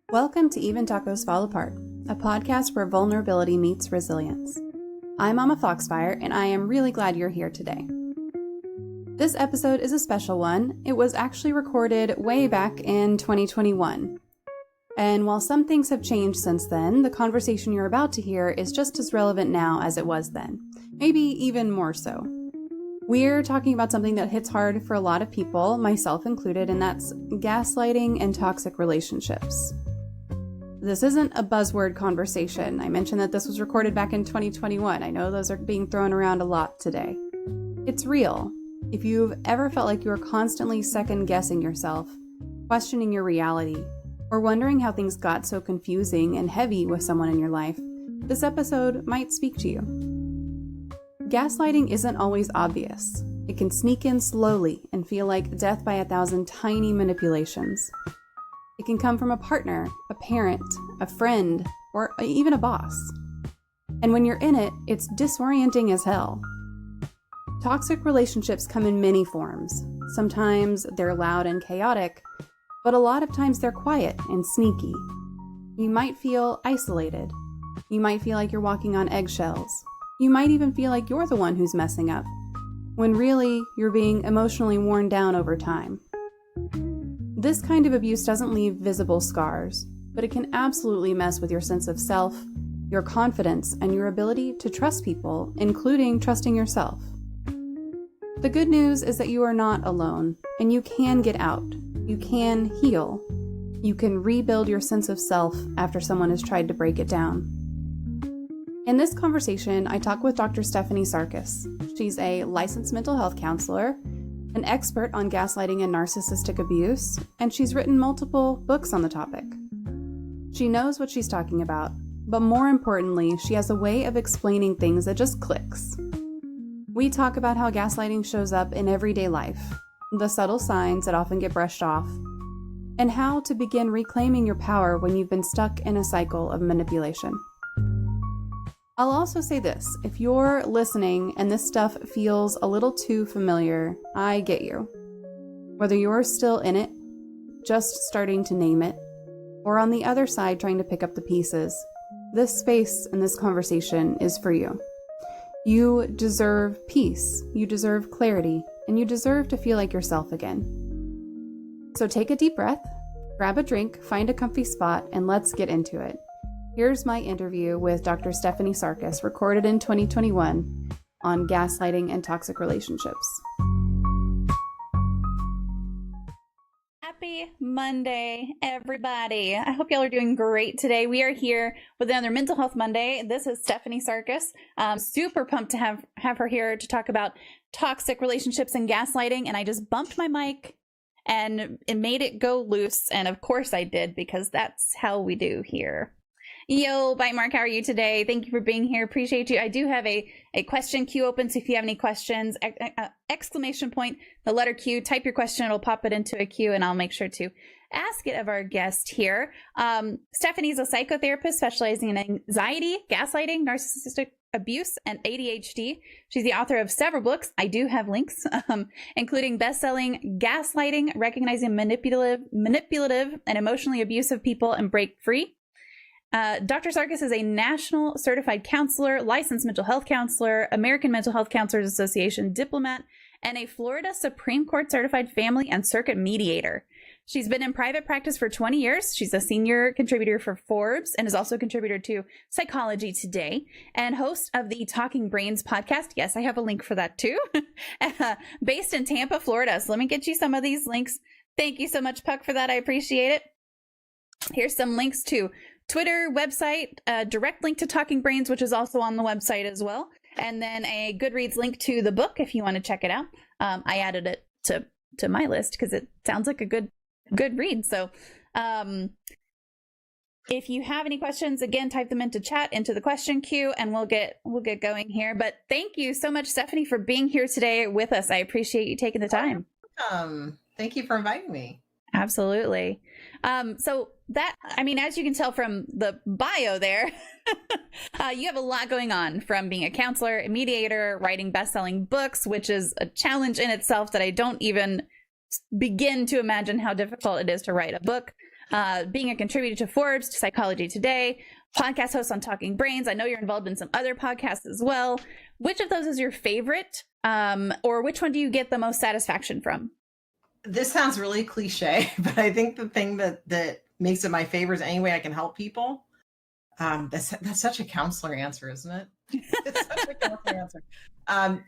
Welcome to Even Tacos Fall Apart, a podcast where vulnerability meets resilience. I'm MommaFoxFire, and I am really glad you're here today. This episode is a special one. It was actually recorded way back in 2021. And while some things have changed since then, the conversation you're about to hear is just as relevant now as it was then. Maybe even more so. We're talking about something that hits hard for a lot of people, myself included, and that's gaslighting and toxic relationships. This isn't a buzzword conversation. I mentioned that this was recorded back in 2021. I know those are being thrown around a lot today. It's real. If you've ever felt like you are constantly second-guessing yourself, questioning your reality, or wondering how things got so confusing and heavy with someone in your life, this episode might speak to you. Gaslighting isn't always obvious. It can sneak in slowly and feel like death by 1,000 tiny manipulations. It can come from a partner, a parent, a friend, or even a boss. And when you're in it, it's disorienting as hell. Toxic relationships come in many forms. Sometimes they're loud and chaotic, but a lot of times they're quiet and sneaky. You might feel isolated. You might feel like you're walking on eggshells. You might even feel like you're the one who's messing up, when really you're being emotionally worn down over time. This kind of abuse doesn't leave visible scars, but it can absolutely mess with your sense of self, your confidence, and your ability to trust people, including trusting yourself. The good news is that you are not alone, and you can get out. You can heal. You can rebuild your sense of self after someone has tried to break it down. In this conversation, I talk with Dr. Stephanie Sarkis. She's a licensed mental health counselor, an expert on gaslighting and narcissistic abuse, and she's written multiple books on the topic. She knows what she's talking about, but more importantly, she has a way of explaining things that just clicks. We talk about how gaslighting shows up in everyday life, the subtle signs that often get brushed off, and how to begin reclaiming your power when you've been stuck in a cycle of manipulation. I'll also say this, if you're listening and this stuff feels a little too familiar, I get you. Whether you're still in it, just starting to name it, or on the other side trying to pick up the pieces, this space and this conversation is for you. You deserve peace, you deserve clarity, and you deserve to feel like yourself again. So take a deep breath, grab a drink, find a comfy spot, and let's get into it. Here's my interview with Dr. Stephanie Sarkis, recorded in 2021 on gaslighting and toxic relationships. Happy Monday, everybody. I hope y'all are doing great today. We are here with another Mental Health Monday. This is Stephanie Sarkis. I'm super pumped to have her here to talk about toxic relationships and gaslighting. And I just bumped my mic and it made it go loose. And of course I did, because that's how we do here. Yo, Bite Mark, how are you today? Thank you for being here. Appreciate you. I do have a question queue open, so if you have any questions, exclamation point, the letter Q, type your question, it'll pop it into a queue, and I'll make sure to ask it of our guest here. Stephanie's a psychotherapist specializing in anxiety, gaslighting, narcissistic abuse, and ADHD. She's the author of several books. I do have links, including best-selling Gaslighting, Recognizing Manipulative and Emotionally Abusive People and Break Free. Dr. Sarkis is a national certified counselor, licensed mental health counselor, American Mental Health Counselors Association diplomat, and a Florida Supreme Court certified family and circuit mediator. She's been in private practice for 20 years. She's a senior contributor for Forbes and is also a contributor to Psychology Today and host of the Talking Brains podcast. Yes, I have a link for that too. Based in Tampa, Florida. So let me get you some of these links. Thank you so much, Puck, for that. I appreciate it. Here's some links to Twitter, website, direct link to Talking Brains, which is also on the website as well. And then a Goodreads link to the book if you want to check it out. I added it to my list because it sounds like a good read. So if you have any questions, again, type them into chat, into the question queue, and we'll get going here. But thank you so much, Stephanie, for being here today with us. I appreciate you taking the time. Thank you for inviting me. Absolutely. So that, I mean, as you can tell from the bio there, you have a lot going on, from being a counselor, a mediator, writing best-selling books, which is a challenge in itself that I don't even begin to imagine how difficult it is to write a book. being a contributor to Forbes, to Psychology Today, podcast host on Talking Brains. I know you're involved in some other podcasts as well. Which of those is your favorite, or which one do you get the most satisfaction from? This sounds really cliche, but I think the thing that makes it my favorite is any way I can help people. That's such a counselor answer, isn't it? It's such a counselor answer.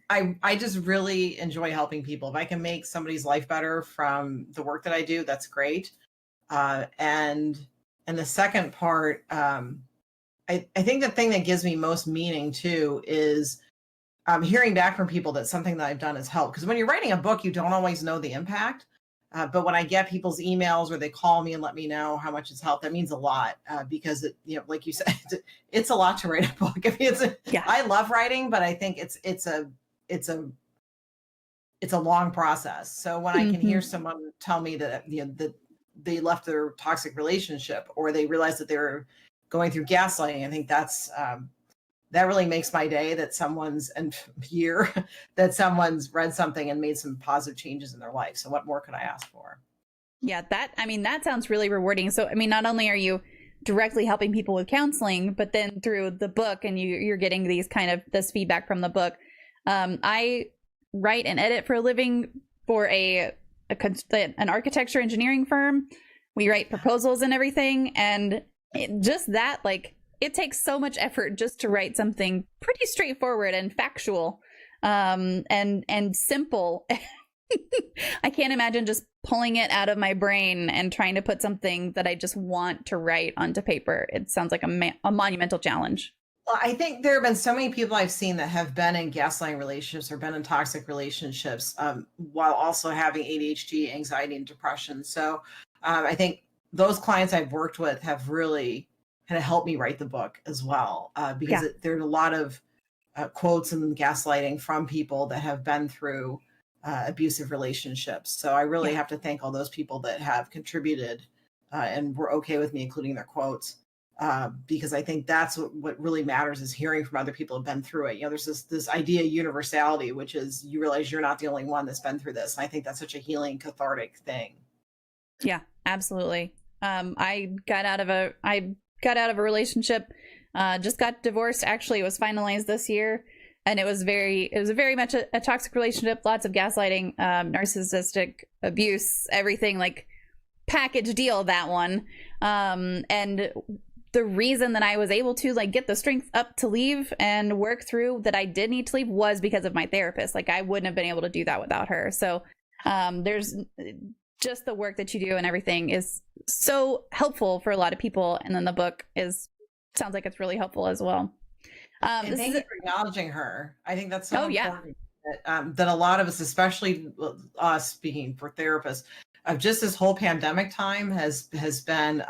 I just really enjoy helping people. If I can make somebody's life better from the work that I do, that's great. And the second part, I think the thing that gives me most meaning too is hearing back from people that something that I've done has helped. Because when you're writing a book, you don't always know the impact. But when I get people's emails or they call me and let me know how much it's helped, that means a lot because like you said, it's a lot to write a book. I mean, I love writing, but I think it's a long process. So when I can hear someone tell me that that they left their toxic relationship or they realized that they were going through gaslighting, I think that really makes my day, that someone's read something and made some positive changes in their life. So what more could I ask for? Yeah, that sounds really rewarding. So, I mean, not only are you directly helping people with counseling, but then through the book and you're getting this feedback from the book. I write and edit for a living for an architecture engineering firm. We write proposals and everything. And just that, it takes so much effort just to write something pretty straightforward and factual, and simple. I can't imagine just pulling it out of my brain and trying to put something that I just want to write onto paper. It sounds like a monumental challenge. Well, I think there have been so many people I've seen that have been in gaslighting relationships or been in toxic relationships while also having ADHD, anxiety, and depression. So I think those clients I've worked with have really kind of helped me write the book as well, because there's a lot of quotes and gaslighting from people that have been through abusive relationships. So I really have to thank all those people that have contributed and were okay with me including their quotes, because I think that's what really matters, is hearing from other people who've been through it. There's this idea of universality, which is you realize you're not the only one that's been through this. And I think that's such a healing, cathartic thing. Yeah, absolutely. I got out of a relationship, just got divorced. Actually, it was finalized this year. And it was very much a toxic relationship, lots of gaslighting, narcissistic abuse, everything, package deal, that one. And the reason that I was able to get the strength up to leave and work through that I did need to leave was because of my therapist. I wouldn't have been able to do that without her. So there's just the work that you do and everything is so helpful for a lot of people. And then the book sounds like it's really helpful as well. And thank you for acknowledging her. I think that's so important that a lot of us, especially us speaking for therapists, just this whole pandemic time has been,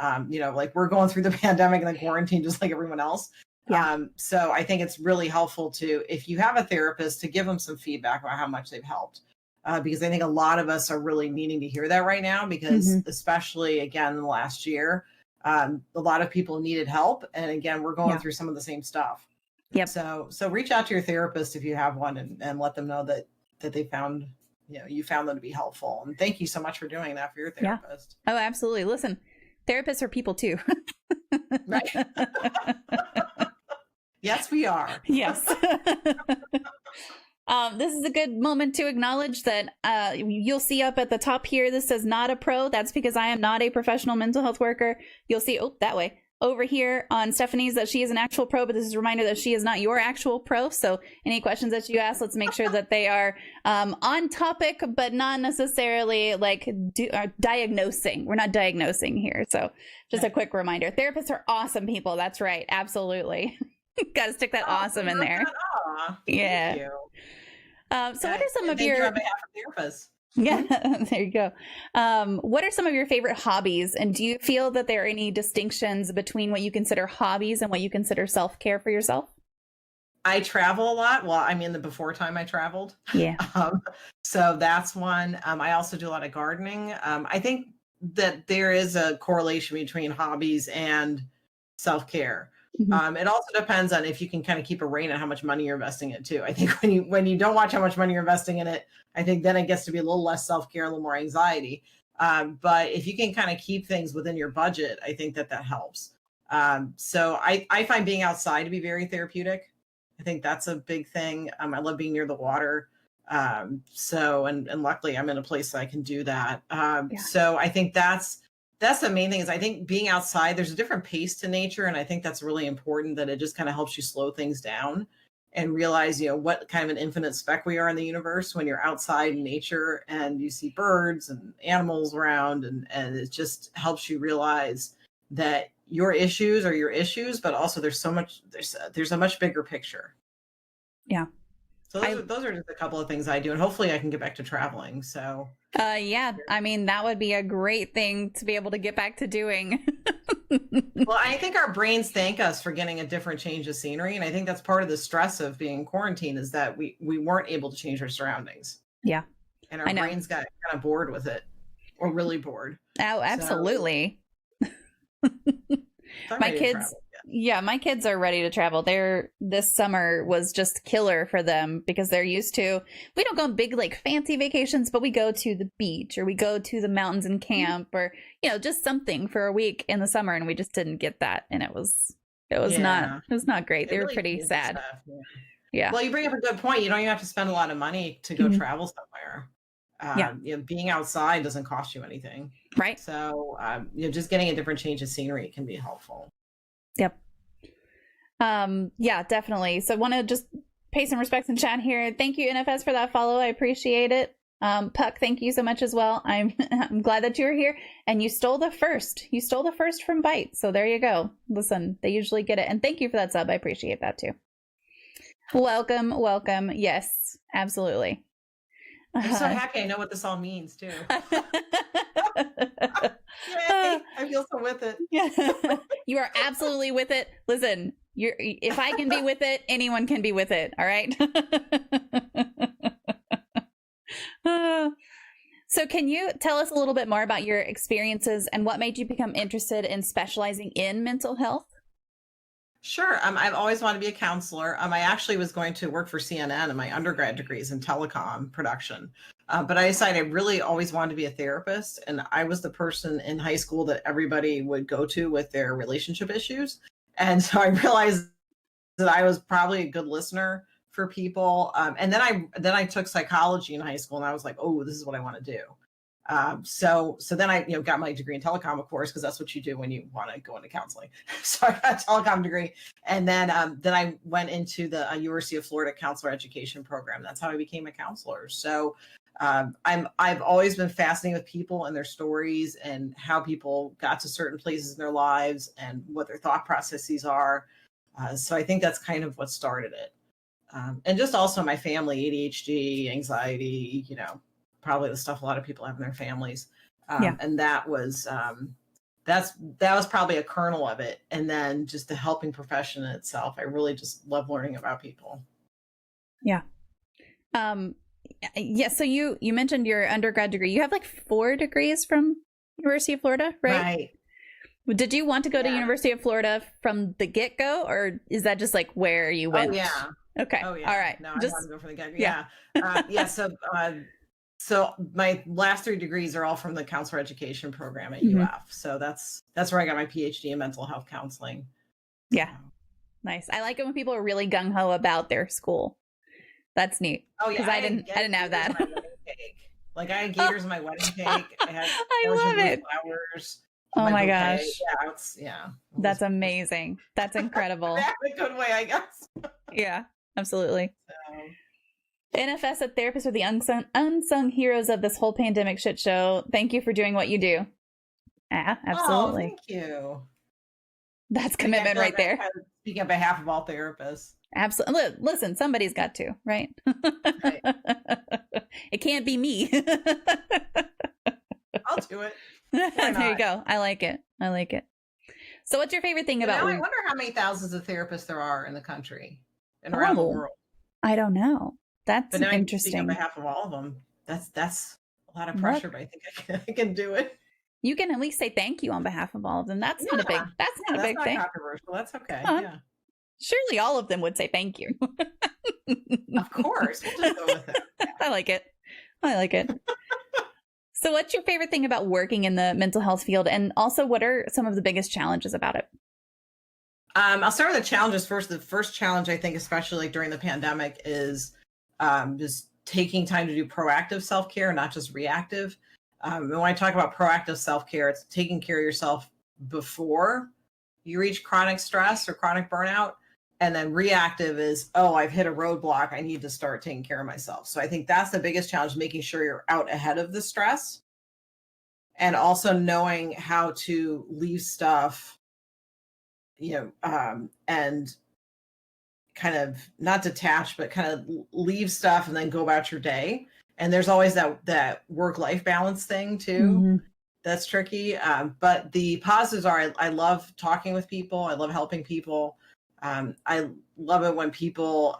we're going through the pandemic and the quarantine just like everyone else. Yeah. So I think it's really helpful if you have a therapist, to give them some feedback about how much they've helped. Because I think a lot of us are really needing to hear that right now, because especially again, in the last year, a lot of people needed help. And again, we're going through some of the same stuff. Yep. So reach out to your therapist if you have one, and let them know that they found, you found them to be helpful. And thank you so much for doing that for your therapist. Yeah. Oh, absolutely. Listen, therapists are people too. Right. Yes, we are. Yes. This is a good moment to acknowledge that you'll see up at the top here, this says not a pro. That's because I am not a professional mental health worker. You'll see, that way, over here on Stephanie's, that she is an actual pro, but this is a reminder that she is not your actual pro. So any questions that you ask, let's make sure that they are on topic, but not necessarily diagnosing. We're not diagnosing here. So just a quick reminder. Therapists are awesome people. That's right. Absolutely. Got to stick that awesome in there. Yeah. Thank you. So what are some of your... on behalf of therapists. Yeah, there you go. What are some of your favorite hobbies? And do you feel that there are any distinctions between what you consider hobbies and what you consider self-care for yourself? I travel a lot. Well, I mean, the before time I traveled. Yeah. So that's one. I also do a lot of gardening. I think that there is a correlation between hobbies and self-care. Mm-hmm. It also depends on if you can kind of keep a rein on how much money you're investing in it too. I think when you don't watch how much money you're investing in it, I think then it gets to be a little less self-care, a little more anxiety. But if you can kind of keep things within your budget, I think that helps. So I find being outside to be very therapeutic. I think that's a big thing. I love being near the water. And luckily I'm in a place that I can do that. So I think that's the main thing is I think being outside, there's a different pace to nature. And I think that's really important that it just kind of helps you slow things down and realize, what kind of an infinite speck we are in the universe when you're outside in nature and you see birds and animals around. And it just helps you realize that your issues are your issues, but also there's a much bigger picture. Yeah. So those are just a couple of things I do, and hopefully I can get back to traveling. So yeah, I mean, that would be a great thing to be able to get back to doing. Well, I think our brains thank us for getting a different change of scenery. And I think that's part of the stress of being quarantined is that we weren't able to change our surroundings. Yeah. And our brains got kind of bored with it, or really bored. Oh, absolutely. So my kids are ready to travel. This summer was just killer for them because they're used to, we don't go on big like fancy vacations, but we go to the beach or we go to the mountains and camp or just something for a week in the summer, and we just didn't get that, and it was not great. They were pretty sad. Yeah. Well, you bring up a good point. You don't even have to spend a lot of money to go travel somewhere. Being outside doesn't cost you anything, right? So just getting a different change of scenery can be helpful. Yep. Yeah, definitely. So I want to just pay some respects in chat here. Thank you, NFS, for that follow. I appreciate it. Puck, thank you so much as well. I'm glad that you're here, and you stole the first from Bite. So there you go. Listen, they usually get it, and thank you for that sub. I appreciate that too. Welcome. Yes, absolutely. I'm so happy I know what this all means too. Yay, I feel so with it. You are absolutely with it. Listen, if I can be with it, anyone can be with it. All right. So can you tell us a little bit more about your experiences and what made you become interested in specializing in mental health? Sure. I've always wanted to be a counselor. I actually was going to work for CNN in my undergrad degrees in telecom production. But I decided I really always wanted to be a therapist. And I was the person in high school that everybody would go to with their relationship issues. And so I realized that I was probably a good listener for people. And then I took psychology in high school, and I was like, oh, this is what I want to do. So then I, got my degree in telecom, of course, because that's what you do when you want to go into counseling. So I got a telecom degree, and then I went into the University of Florida counselor education program. That's how I became a counselor. So I've always been fascinated with people and their stories and how people got to certain places in their lives and what their thought processes are. So I think that's kind of what started it. And just also my family, ADHD, anxiety, probably the stuff a lot of people have in their families. And that was probably a kernel of it. And then just the helping profession in itself. I really just love learning about people. Yeah. So you mentioned your undergrad degree. You have like 4 degrees from University of Florida, right? Right. Did you want to go to University of Florida from the get-go, or is that just like where you went? Oh, yeah. Okay. Oh, yeah. All right. No, I want to go from the get-go. Yeah. So my last 3 degrees are all from the counselor education program at UF. So that's where I got my PhD in mental health counseling. Yeah. Nice. I like it when people are really gung-ho about their school. That's neat. Oh, yeah. Because I didn't have that. Like I had gators in my wedding cake. I love it. Flowers. Oh my gosh. Yeah. That's amazing. That's incredible. That's a good way, I guess. Yeah, absolutely. So. NFS, a therapist with the unsung heroes of this whole pandemic shit show. Thank you for doing what you do. Yeah, absolutely. Oh, thank you. That's commitment right there. Speaking on behalf of all therapists. Absolutely. Listen, somebody's got to, right? Right. It can't be me. I'll do it. There you go. I like it. So what's your favorite thing about... Now I wonder how many thousands of therapists there are in the country and around the world. I don't know. That's interesting. On behalf of all of them, that's a lot of pressure, but I think I can do it. You can at least say thank you on behalf of all of them. That's not a big thing. Controversial. That's okay. Yeah. Surely all of them would say thank you. Of course. We'll just go with it. Yeah. I like it. So what's your favorite thing about working in the mental health field? And also, what are some of the biggest challenges about it? I'll start with the challenges first. The first challenge, I think, especially like during the pandemic, is just taking time to do proactive self-care, not just reactive. And when I talk about proactive self-care, it's taking care of yourself before you reach chronic stress or chronic burnout. And then reactive is, oh, I've hit a roadblock. I need to start taking care of myself. So I think that's the biggest challenge, making sure you're out ahead of the stress and also knowing how to leave stuff, and kind of not detach, but kind of leave stuff and then go about your day. And there's always that work-life balance thing too. That's tricky. But the positives are, I love talking with people. I love helping people. I love it when people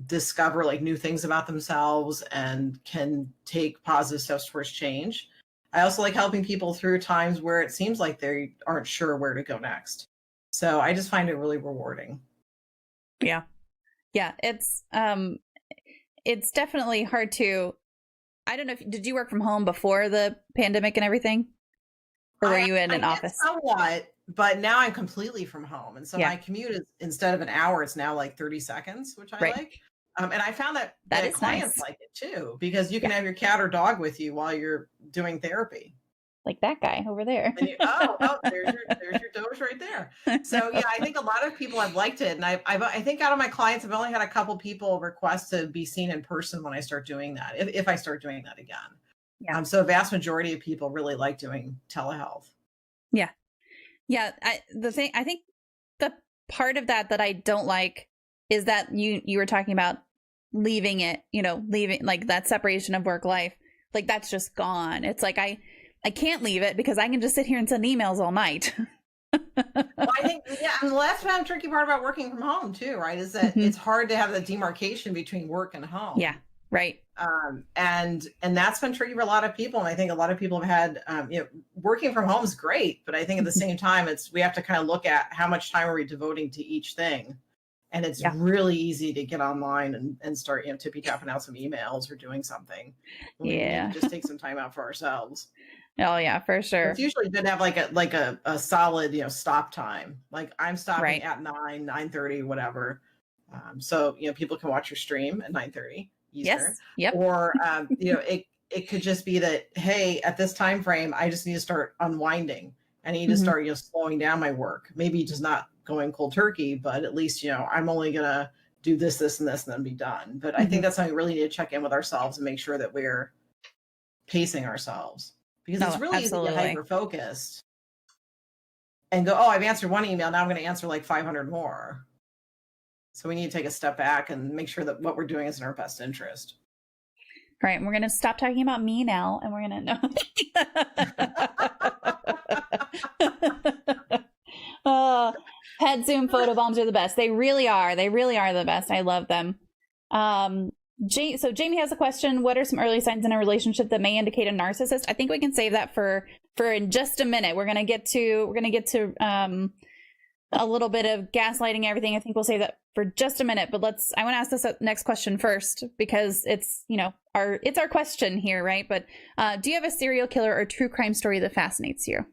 discover like new things about themselves and can take positive steps towards change. I also like helping people through times where it seems like they aren't sure where to go next. So I just find it really rewarding. Yeah. Yeah. It's definitely hard to, I don't know did you work from home before the pandemic and everything? Or were you in an office? Somewhat, but now I'm completely from home. And so Yeah. my commute is, instead of an hour, it's now like 30 seconds, which I like. And I found that is clients nice. like it too, because you can have your cat or dog with you while you're doing therapy. Like that guy over there. And there's your Doge right there. So yeah, I think a lot of people have liked it. And I think out of my clients, I've only had a couple people request to be seen in person when I start doing that, if I start doing that again. Yeah. So a vast majority of people really like doing telehealth. Yeah. Yeah. I think the part of that I don't like is that you were talking about leaving it, leaving like that separation of work life. Like that's just gone. It's like, I can't leave it because I can just sit here and send emails all night. Well, I think, and the last tricky part about working from home too, right, is that it's hard to have the demarcation between work and home. Yeah, right. And that's been tricky for a lot of people. And I think a lot of people have had, working from home is great, but I think at the same time, we have to kind of look at how much time are we devoting to each thing. And it's really easy to get online and start, tippy tapping out some emails or doing something. We need to just take some time out for ourselves. Oh yeah, for sure. It's usually good to have like a solid, stop time. Like I'm stopping at 9:30, whatever. So, people can watch your stream at 9:30 Eastern. Yes. Yep. Or, it could just be that, hey, at this time frame, I just need to start unwinding. I need to start, slowing down my work. Maybe just not going cold turkey, but at least, I'm only going to do this, this, and this, and then be done. But I think that's something we really need to check in with ourselves and make sure that we're pacing ourselves. Because it's really easy to get hyper-focused and go, oh, I've answered one email. Now I'm going to answer like 500 more. So we need to take a step back and make sure that what we're doing is in our best interest. All right. We're going to stop talking about me now. And we're going to pet Zoom photo bombs are the best. They really are. They really are the best. I love them. So Jamie has a question. What are some early signs in a relationship that may indicate a narcissist? I think we can save that for in just a minute. We're gonna get to a little bit of gaslighting and everything. I think we'll save that for just a minute. But I want to ask this next question first because it's our question here, right? But do you have a serial killer or true crime story that fascinates you?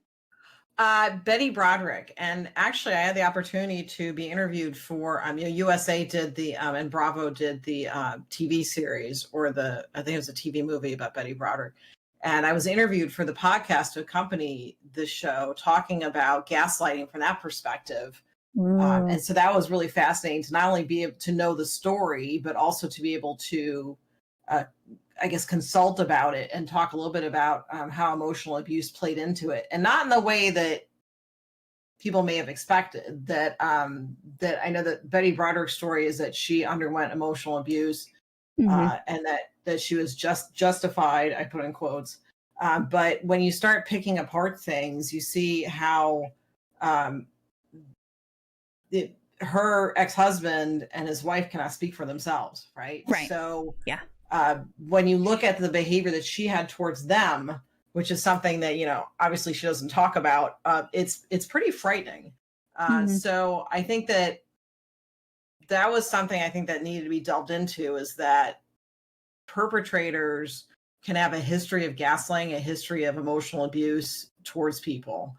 Betty Broderick. And actually I had the opportunity to be interviewed for, USA did the, and Bravo did the TV series, or I think it was a TV movie about Betty Broderick. And I was interviewed for the podcast to accompany the show, talking about gaslighting from that perspective. And so that was really fascinating to not only be able to know the story, but also to be able to, consult about it and talk a little bit about how emotional abuse played into it, and not in the way that people may have expected. That I know that Betty Broderick's story is that she underwent emotional abuse, and that she was justified. I put in quotes. But when you start picking apart things, you see how her ex-husband and his wife cannot speak for themselves, right? Right. So yeah. When you look at the behavior that she had towards them, which is something that, obviously she doesn't talk about, it's pretty frightening. So I think that was something I think that needed to be delved into, is that perpetrators can have a history of gaslighting, a history of emotional abuse towards people.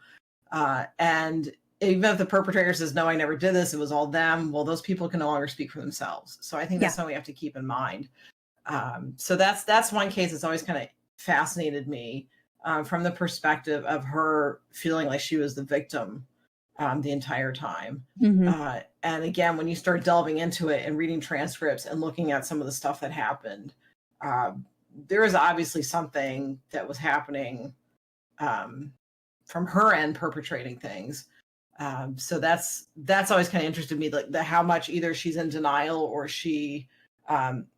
And even if the perpetrator says, no, I never did this, it was all them, well, those people can no longer speak for themselves. So I think that's something we have to keep in mind. So that's one case that's always kind of fascinated me, from the perspective of her feeling like she was the victim the entire time. Mm-hmm. And again, when you start delving into it and reading transcripts and looking at some of the stuff that happened, there is obviously something that was happening from her end, perpetrating things. So that's always kind of interested me, like how much either she's in denial or she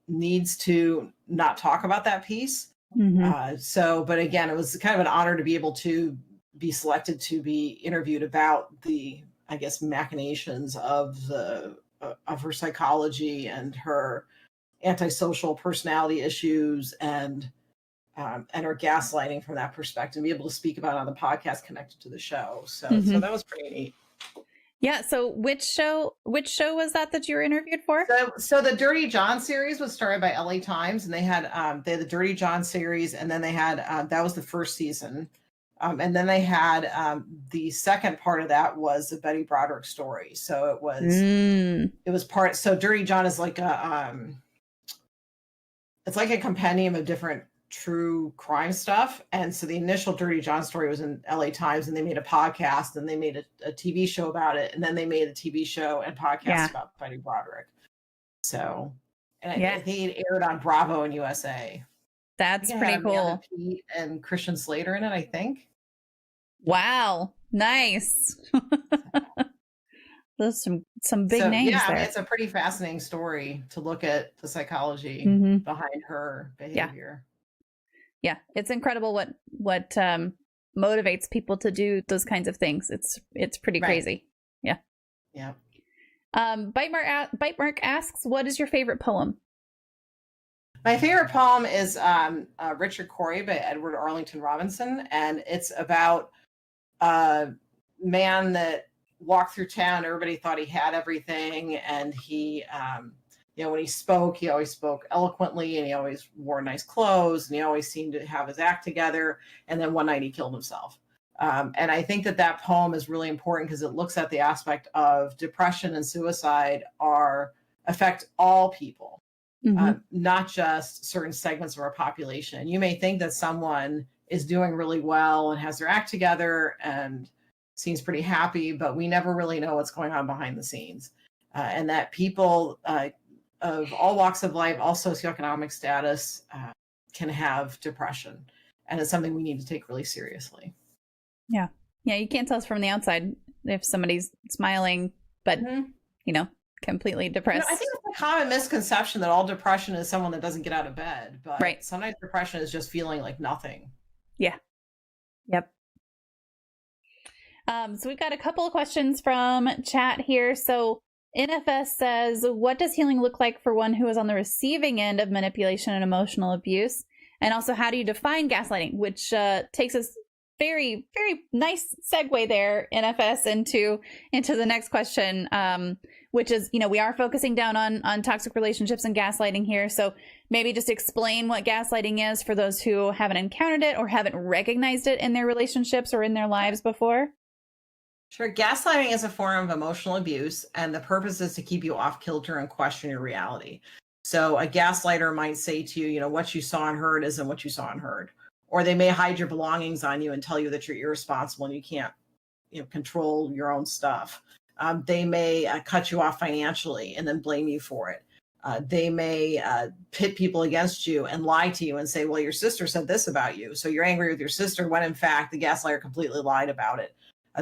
needs to not talk about that piece. Mm-hmm. But again, it was kind of an honor to be able to be selected to be interviewed about the, I guess, machinations of her psychology and her antisocial personality issues and her gaslighting from that perspective, and be able to speak about it on the podcast connected to the show. So that was pretty neat. Yeah. So which show was that you were interviewed for? So the Dirty John series was started by LA Times, and they had the Dirty John series, and then they had that was the first season. And then they had the second part of that was the Betty Broderick story. So it was part. So Dirty John is like it's like a compendium of different true crime stuff. And so the initial Dirty John story was in LA Times, and they made a podcast, and they made a TV show about it. And then they made a TV show and podcast about Betty Broderick. So, and I think it aired on Bravo and USA. That's pretty cool. Pete and Christian Slater in it, I think. Wow. Nice. Those some big names there. I mean, it's a pretty fascinating story to look at the psychology behind her behavior. Yeah. It's incredible what motivates people to do those kinds of things. It's pretty crazy. Yeah. Yeah. Bite Mark asks, what is your favorite poem? My favorite poem is Richard Cory by Edward Arlington Robinson, and it's about a man that walked through town. Everybody thought he had everything, and he, when he spoke, he always spoke eloquently, and he always wore nice clothes, and he always seemed to have his act together. And then one night he killed himself. And I think that poem is really important because it looks at the aspect of depression and suicide affect all people. Not just certain segments of our population. You may think that someone is doing really well and has their act together and seems pretty happy, but we never really know what's going on behind the scenes. And that people of all walks of life, all socioeconomic status, can have depression. And it's something we need to take really seriously. Yeah. Yeah, you can't tell us from the outside if somebody's smiling, but, completely depressed. I think it's a common misconception that all depression is someone that doesn't get out of bed, but sometimes depression is just feeling like nothing. Yeah. Yep. So we've got a couple of questions from chat here. So NFS says, what does healing look like for one who is on the receiving end of manipulation and emotional abuse? And also, how do you define gaslighting? Which takes us very, very nice segue there, NFS, into the next question, which is, we are focusing down on toxic relationships and gaslighting here. So maybe just explain what gaslighting is for those who haven't encountered it or haven't recognized it in their relationships or in their lives before. Sure. Gaslighting is a form of emotional abuse, and the purpose is to keep you off kilter and question your reality. So a gaslighter might say to you, what you saw and heard isn't what you saw and heard. Or they may hide your belongings on you and tell you that you're irresponsible and you can't, control your own stuff. They may cut you off financially and then blame you for it. They may pit people against you and lie to you and say, well, your sister said this about you, so you're angry with your sister, when in fact the gaslighter completely lied about it.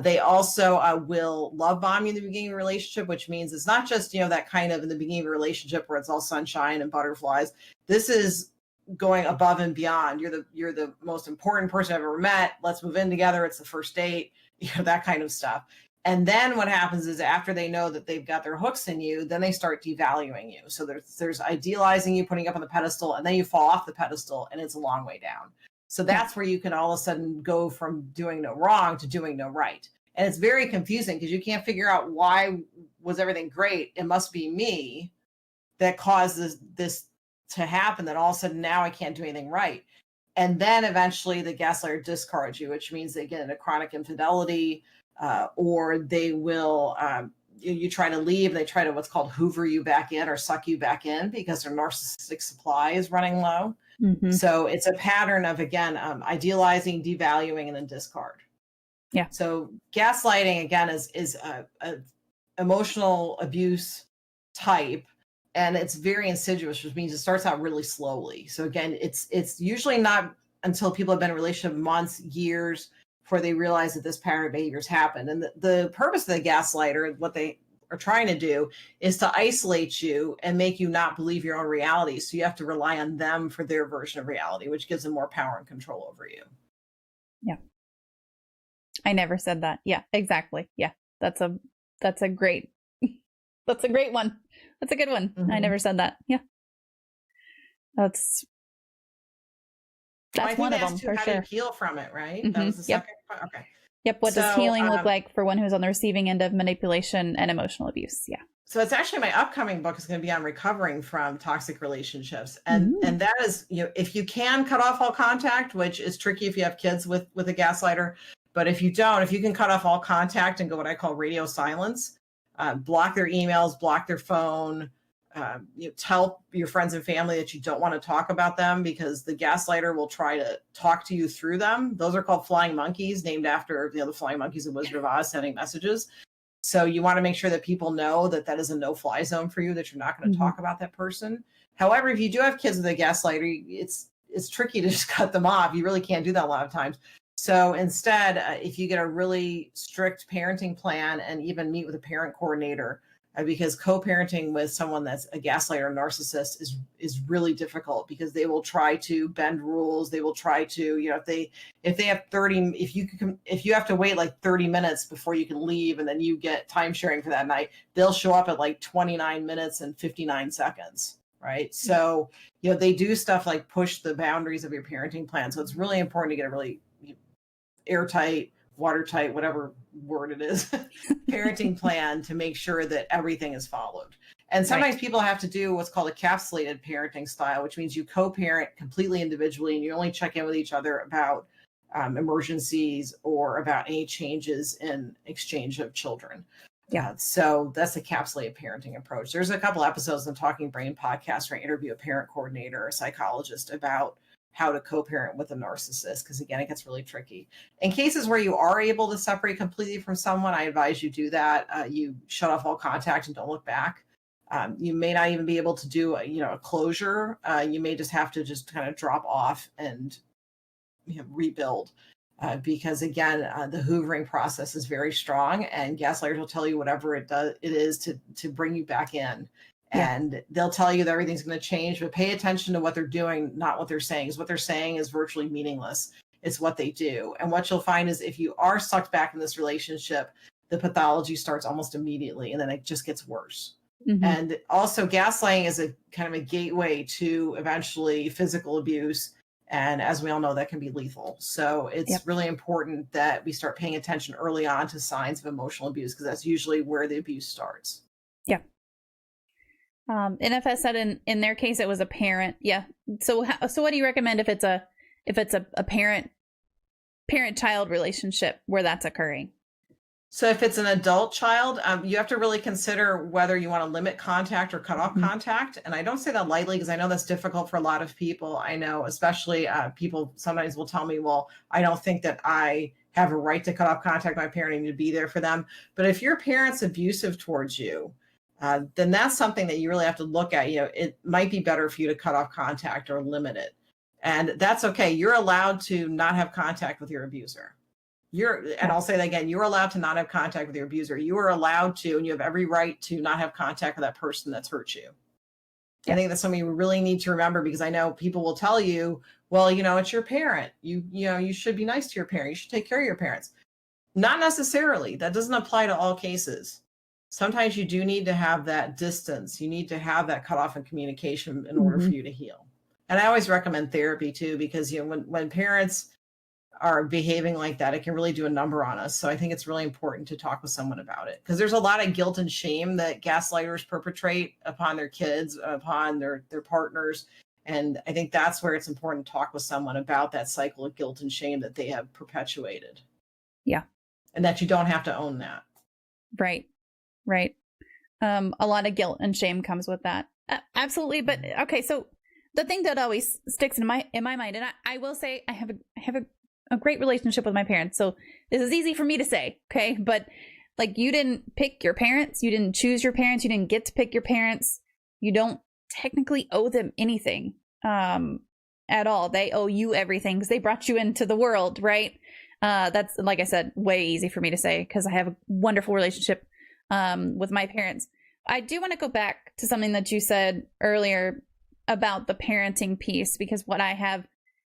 They also will love bomb you in the beginning of a relationship, which means it's not just, that kind of in the beginning of a relationship where it's all sunshine and butterflies. This is going above and beyond. You're the most important person I've ever met. Let's move in together. It's the first date, that kind of stuff. And then what happens is after they know that they've got their hooks in you, then they start devaluing you. So there's idealizing you, putting you up on the pedestal, and then you fall off the pedestal, and it's a long way down. So that's where you can all of a sudden go from doing no wrong to doing no right. And it's very confusing because you can't figure out why was everything great. It must be me that caused this to happen, that all of a sudden now I can't do anything right. And then eventually the gaslighter discards you, which means they get into chronic infidelity, or they will, you try to leave, they try to what's called hoover you back in or suck you back in because their narcissistic supply is running low. Mm-hmm. So it's a pattern of, again, idealizing, devaluing, and then discard. Yeah. So gaslighting, again, is a emotional abuse type, and it's very insidious, which means it starts out really slowly. So again, it's usually not until people have been in a relationship months, years, before they realize that this pattern of behavior has happened. And the purpose of the gaslighter, what they are trying to do, is to isolate you and make you not believe your own reality. So you have to rely on them for their version of reality, which gives them more power and control over you. Yeah. I never said that. Yeah, exactly. Yeah. That's a great, that's a great one. That's a good one. Mm-hmm. I never said that. Yeah. That's one of them for how sure. to heal from it, right? Mm-hmm. That was the Yep. second. Okay. Yep. What does healing look like for one who's on the receiving end of manipulation and emotional abuse? Yeah. So it's actually my upcoming book is going to be on recovering from toxic relationships. And that is, if you can cut off all contact, which is tricky if you have kids with a gaslighter, but if you don't, if you can cut off all contact and go what I call radio silence, block their emails, block their phone, tell your friends and family that you don't want to talk about them because the gaslighter will try to talk to you through them. Those are called flying monkeys, named after the flying monkeys in Wizard of Oz sending messages. So you want to make sure that people know that that is a no-fly zone for you, that you're not going to talk about that person. However, if you do have kids with a gaslighter, it's tricky to just cut them off. You really can't do that a lot of times. So instead, if you get a really strict parenting plan and even meet with a parent coordinator, because co-parenting with someone that's a gaslighter or narcissist is really difficult because they will try to bend rules. They will try to, if they have 30, if you have to wait like 30 minutes before you can leave and then you get time sharing for that night, they'll show up at like 29 minutes and 59 seconds. Right. So, they do stuff like push the boundaries of your parenting plan. So it's really important to get a really airtight, watertight, whatever word it is, parenting plan to make sure that everything is followed. And sometimes people have to do what's called a capsulated parenting style, which means you co-parent completely individually and you only check in with each other about emergencies or about any changes in exchange of children. Yeah. So that's a capsulated parenting approach. There's a couple episodes in Talking Brain podcast where I interview a parent coordinator or a psychologist about how to co-parent with a narcissist, because again, it gets really tricky. In cases where you are able to separate completely from someone, I advise you do that. You shut off all contact and don't look back. You may not even be able to do a closure. You may just have to just kind of drop off and rebuild. Because again, the hoovering process is very strong, and gaslighters will tell you whatever it is to bring you back in. And they'll tell you that everything's going to change, but pay attention to what they're doing, not what they're saying. Because what they're saying is virtually meaningless. It's what they do. And what you'll find is if you are sucked back in this relationship, the pathology starts almost immediately, and then it just gets worse. Mm-hmm. And also gaslighting is a kind of a gateway to eventually physical abuse. And as we all know, that can be lethal. So it's really important that we start paying attention early on to signs of emotional abuse, because that's usually where the abuse starts. Yeah. NFS said in their case, it was a parent. Yeah. So what do you recommend if it's a parent-child relationship where that's occurring? So if it's an adult child, you have to really consider whether you want to limit contact or cut off contact. And I don't say that lightly because I know that's difficult for a lot of people. I know, especially people sometimes will tell me, well, I don't think that I have a right to cut off contact with my parent. I need to be there for them. But if your parent's abusive towards you, then that's something that you really have to look at. It might be better for you to cut off contact or limit it. And that's okay. You're allowed to not have contact with your abuser. And I'll say that again, you're allowed to not have contact with your abuser. You are allowed to, and you have every right to not have contact with that person that's hurt you. I think that's something we really need to remember, because I know people will tell you, well, it's your parent. You should be nice to your parent. You should take care of your parents. Not necessarily. That doesn't apply to all cases. Sometimes you do need to have that distance. You need to have that cutoff in communication in order for you to heal. And I always recommend therapy too, because when parents are behaving like that, it can really do a number on us. So I think it's really important to talk with someone about it, because there's a lot of guilt and shame that gaslighters perpetrate upon their kids, upon their partners. And I think that's where it's important to talk with someone about that cycle of guilt and shame that they have perpetuated. Yeah. And that you don't have to own that. Right. Right. A lot of guilt and shame comes with that. Absolutely. But okay, so the thing that always sticks in my mind, and I will say I have a great relationship with my parents. So this is easy for me to say, okay? But like, you didn't pick your parents, you didn't choose your parents, you didn't get to pick your parents. You don't technically owe them anything at all. They owe you everything because they brought you into the world, right? That's, like I said, way easy for me to say because I have a wonderful relationship with my parents. I do want to go back to something that you said earlier about the parenting piece, because what I have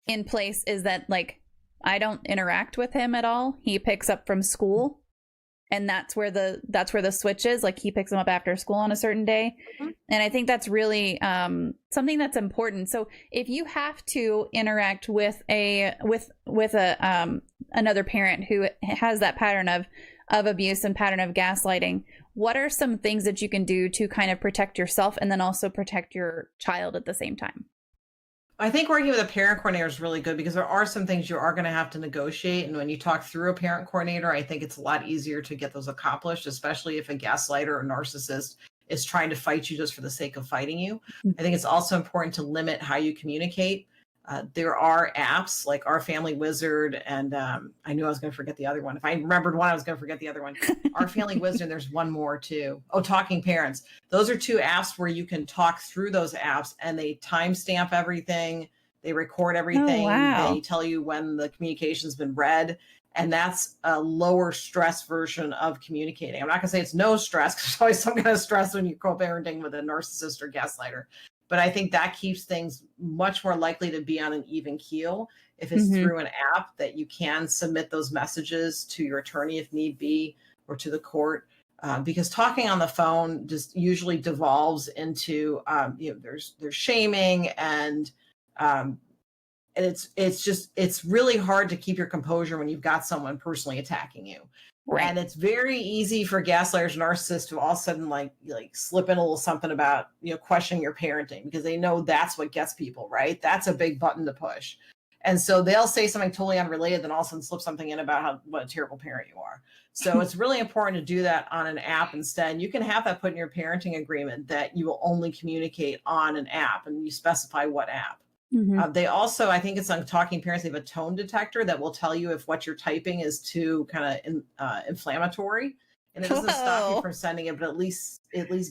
in place is that, like, I don't interact with him at all. He picks up from school, and that's where the switch is. Like, he picks him up after school on a certain day. Mm-hmm. And I think that's really something that's important. So if you have to interact with another parent who has that pattern of abuse and pattern of gaslighting, what are some things that you can do to kind of protect yourself and then also protect your child at the same time? I think working with a parent coordinator is really good because there are some things you are going to have to negotiate. And when you talk through a parent coordinator, I think it's a lot easier to get those accomplished, especially if a gaslighter or narcissist is trying to fight you just for the sake of fighting you. Mm-hmm. I think it's also important to limit how you communicate. There are apps like Our Family Wizard, and I knew I was going to forget the other one. If I remembered one, I was going to forget the other one. Our Family Wizard, there's one more too. Oh, Talking Parents. Those are two apps where you can talk through those apps, and they timestamp everything. They record everything. Oh, wow. They tell you when the communication's been read. And that's a lower stress version of communicating. I'm not going to say it's no stress, because there's always some kind of stress when you're co-parenting with a narcissist or gaslighter. But I think that keeps things much more likely to be on an even keel if it's mm-hmm. through an app that you can submit those messages to your attorney if need be, or to the court. Because talking on the phone just usually devolves into, there's shaming and it's really hard to keep your composure when you've got someone personally attacking you. Right. And it's very easy for gaslighters and narcissists to all of a sudden like slip in a little something about, questioning your parenting, because they know that's what gets people, right? That's a big button to push. And so they'll say something totally unrelated, then all of a sudden slip something in about what a terrible parent you are. So it's really important to do that on an app instead. You can have that put in your parenting agreement that you will only communicate on an app, and you specify what app. Mm-hmm. They also, I think it's on Talking Parents, they have a tone detector that will tell you if what you're typing is too kind of inflammatory, and it doesn't stop you from sending it, but at least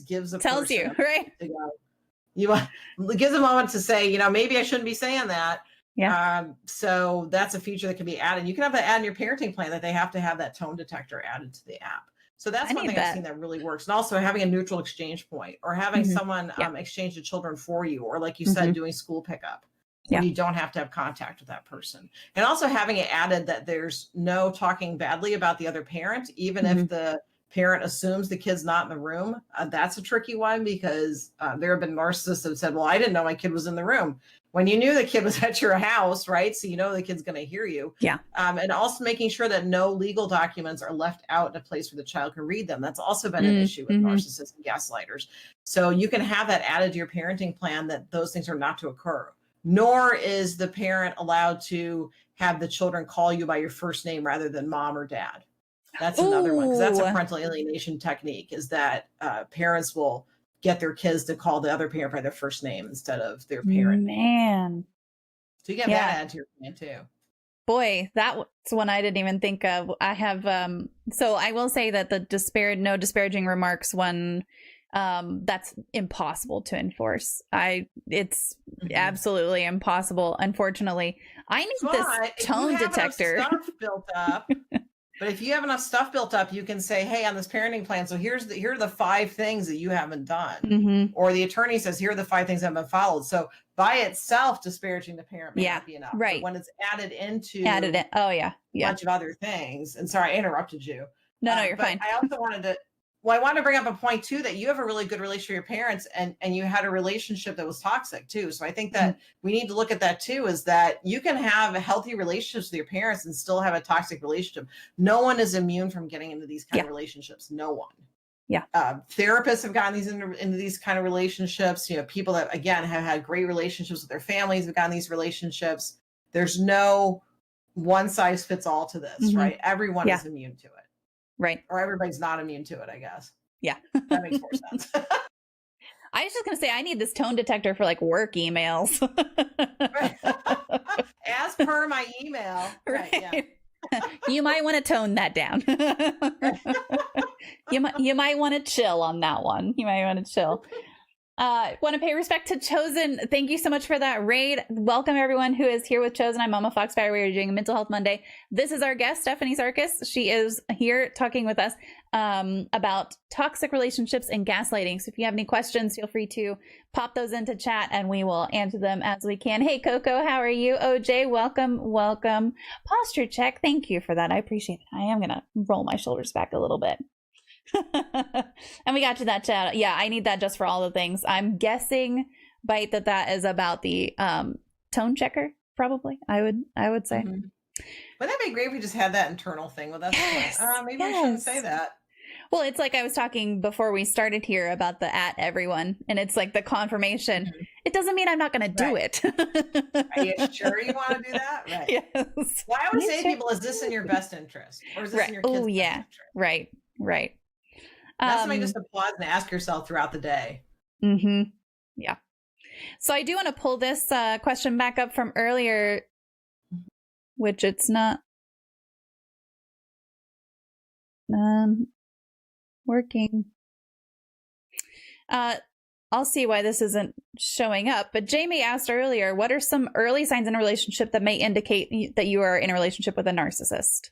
gives a tells you, right? It gives a moment to say, maybe I shouldn't be saying that. Yeah. So that's a feature that can be added. You can have that add in your parenting plan, that they have to have that tone detector added to the app. So that's one thing I've seen that really works. And also having a neutral exchange point, or having mm-hmm. someone exchange the children for you, or like you mm-hmm. said, doing school pickup. Yeah. You don't have to have contact with that person. And also having it added that there's no talking badly about the other parent, even mm-hmm. if the parent assumes the kid's not in the room. That's a tricky one, because there have been narcissists that have said, well, I didn't know my kid was in the room. When you knew the kid was at your house, right? So the kid's going to hear you. Yeah. And also making sure that no legal documents are left out in a place where the child can read them. That's also been an issue with narcissists and gaslighters. So you can have that added to your parenting plan, that those things are not to occur. Nor is the parent allowed to have the children call you by your first name rather than mom or dad. That's another one, because that's a parental alienation technique, is that parents will get their kids to call the other parent by their first name instead of their parent. Man. So you get that added to your plan too. Boy, that's one I didn't even think of. I have, so I will say that the no disparaging remarks one, that's impossible to enforce. It's absolutely impossible. Unfortunately, I need this tone detector stuff built up. But if you have enough stuff built up, you can say, hey, on this parenting plan, so here are the 5 things that you haven't done. Mm-hmm. Or the attorney says, here are the 5 things that haven't been followed. So by itself, disparaging the parent may not be enough. Right. But when it's added in. A bunch of other things. And sorry, I interrupted you. No, you're fine. I also wanted to bring up a point too, that you have a really good relationship with your parents, and you had a relationship that was toxic too. So I think that we need to look at that too, is that you can have healthy relationships with your parents and still have a toxic relationship. No one is immune from getting into these kind of relationships. No one. Yeah. Therapists have gotten these into these kind of relationships. People that, again, have had great relationships with their families have gotten these relationships. There's no one size fits all to this, right? Everyone is immune to it. Right. Or everybody's not immune to it, I guess. Yeah. That makes more sense. I was just going to say, I need this tone detector for like work emails. As per my email. Right. Yeah. You might want to tone that down. you might want to chill on that one. You might want to chill. Want to pay respect to Chosen. Thank you so much for that raid. Welcome everyone who is here with Chosen. I'm MommaFoxFire. We are doing a Mental Health Monday. This is our guest, Stephanie Sarkis. She is here talking with us about toxic relationships and gaslighting. So if you have any questions, feel free to pop those into chat and we will answer them as we can. Hey, Coco, how are you? OJ, welcome. Posture check. Thank you for that. I appreciate it. I am going to roll my shoulders back a little bit. And we got to that chat. Yeah, I need that just for all the things. I'm guessing, Bite, that is about the tone checker, probably. I would say. Wouldn't that be great if we just had that internal thing with us? Yes, Maybe we shouldn't say that. Well, it's like I was talking before we started here about the at everyone, and it's like the confirmation. It doesn't mean I'm not going to do it. Are you sure you want to do that? Right. Yes. Well, I always say to people, is this in your best interest? Or is this in your kids' best interest? Right. That's something just to pause and ask yourself throughout the day. Yeah. So I do want to pull this question back up from earlier, which it's not working. I'll see why this isn't showing up. But Jamie asked earlier, what are some early signs in a relationship that may indicate that you are in a relationship with a narcissist?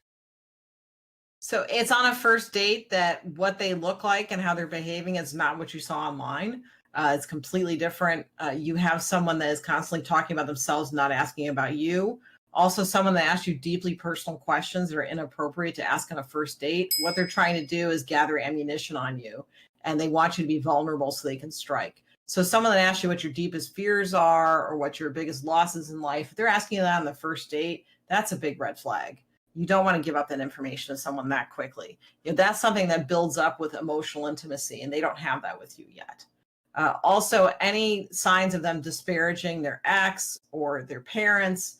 So it's on a first date that what they look like and how they're behaving is not what you saw online. It's completely different. You have someone that is constantly talking about themselves, not asking about you. Also, someone that asks you deeply personal questions that are inappropriate to ask on a first date. What they're trying to do is gather ammunition on you, and they want you to be vulnerable so they can strike. So someone that asks you what your deepest fears are or what your biggest losses in life, if they're asking you that on the first date, that's a big red flag. You don't want to give up that information to someone that quickly. That's something that builds up with emotional intimacy, and they don't have that with you yet. Also, any signs of them disparaging their ex or their parents,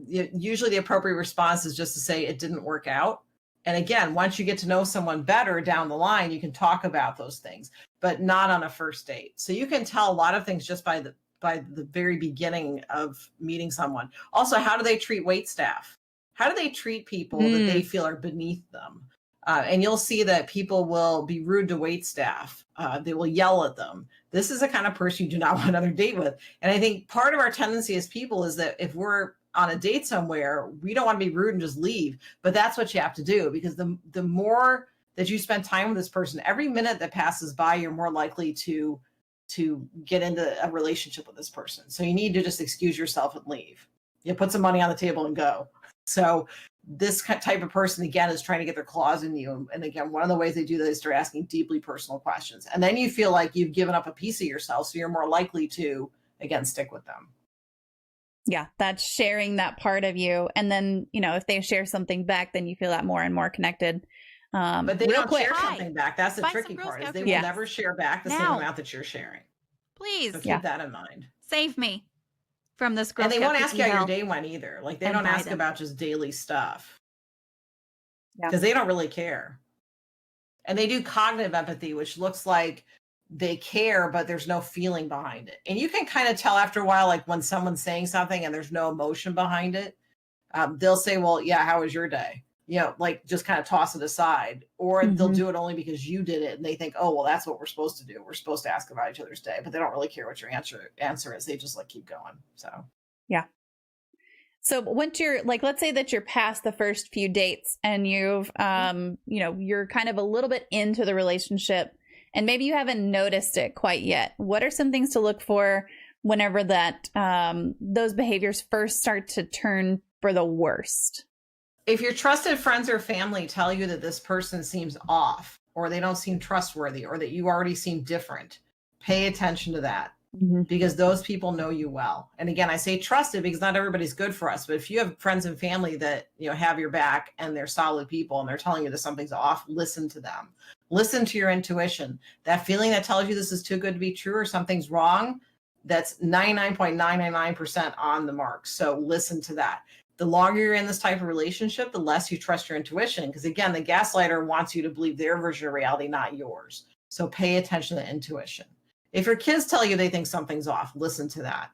usually the appropriate response is just to say it didn't work out. And again, once you get to know someone better down the line, you can talk about those things, but not on a first date. So you can tell a lot of things just by the very beginning of meeting someone. Also, how do they treat wait staff? How do they treat people that they feel are beneath them? And you'll see that people will be rude to wait staff. They will yell at them. This is the kind of person you do not want another date with. And I think part of our tendency as people is that if we're on a date somewhere, we don't want to be rude and just leave. But that's what you have to do, because the more that you spend time with this person, every minute that passes by, you're more likely to get into a relationship with this person. So you need to just excuse yourself and leave. You put some money on the table and go. So this type of person, again, is trying to get their claws in you. And again, one of the ways they do that is start asking deeply personal questions. And then you feel like you've given up a piece of yourself. So you're more likely to, again, stick with them. Yeah, that's sharing that part of you. And then, if they share something back, then you feel that more and more connected. But they don't share something back. That's the tricky part, is they will never share back the same amount that you're sharing. Please. So keep that in mind. Save me from this Girl And they Scout won't ask you cookie how hell. your day went either. Like, they don't ask about just daily stuff. Because they don't really care. And they do cognitive empathy, which looks like they care, but there's no feeling behind it. And you can kind of tell after a while, like when someone's saying something and there's no emotion behind it, they'll say, well, yeah, how was your day? Like just kind of toss it aside. Or they'll do it only because you did it. And they think, oh, well, that's what we're supposed to do. We're supposed to ask about each other's day. But they don't really care what your answer is. They just keep going. So, yeah. So once you're let's say that you're past the first few dates and you've, you're kind of a little bit into the relationship and maybe you haven't noticed it quite yet. What are some things to look for whenever that those behaviors first start to turn for the worst? If your trusted friends or family tell you that this person seems off or they don't seem trustworthy or that you already seem different, pay attention to that. because those people know you well. And again, I say trusted because not everybody's good for us. But if you have friends and family that, you know, have your back and they're solid people and they're telling you that something's off, listen to them. Listen to your intuition. That feeling that tells you this is too good to be true or something's wrong, that's 99.999% on the mark. So listen to that. The longer you're in this type of relationship, the less you trust your intuition. Because again, the gaslighter wants you to believe their version of reality, not yours. So pay attention to intuition. If your kids tell you they think something's off, listen to that.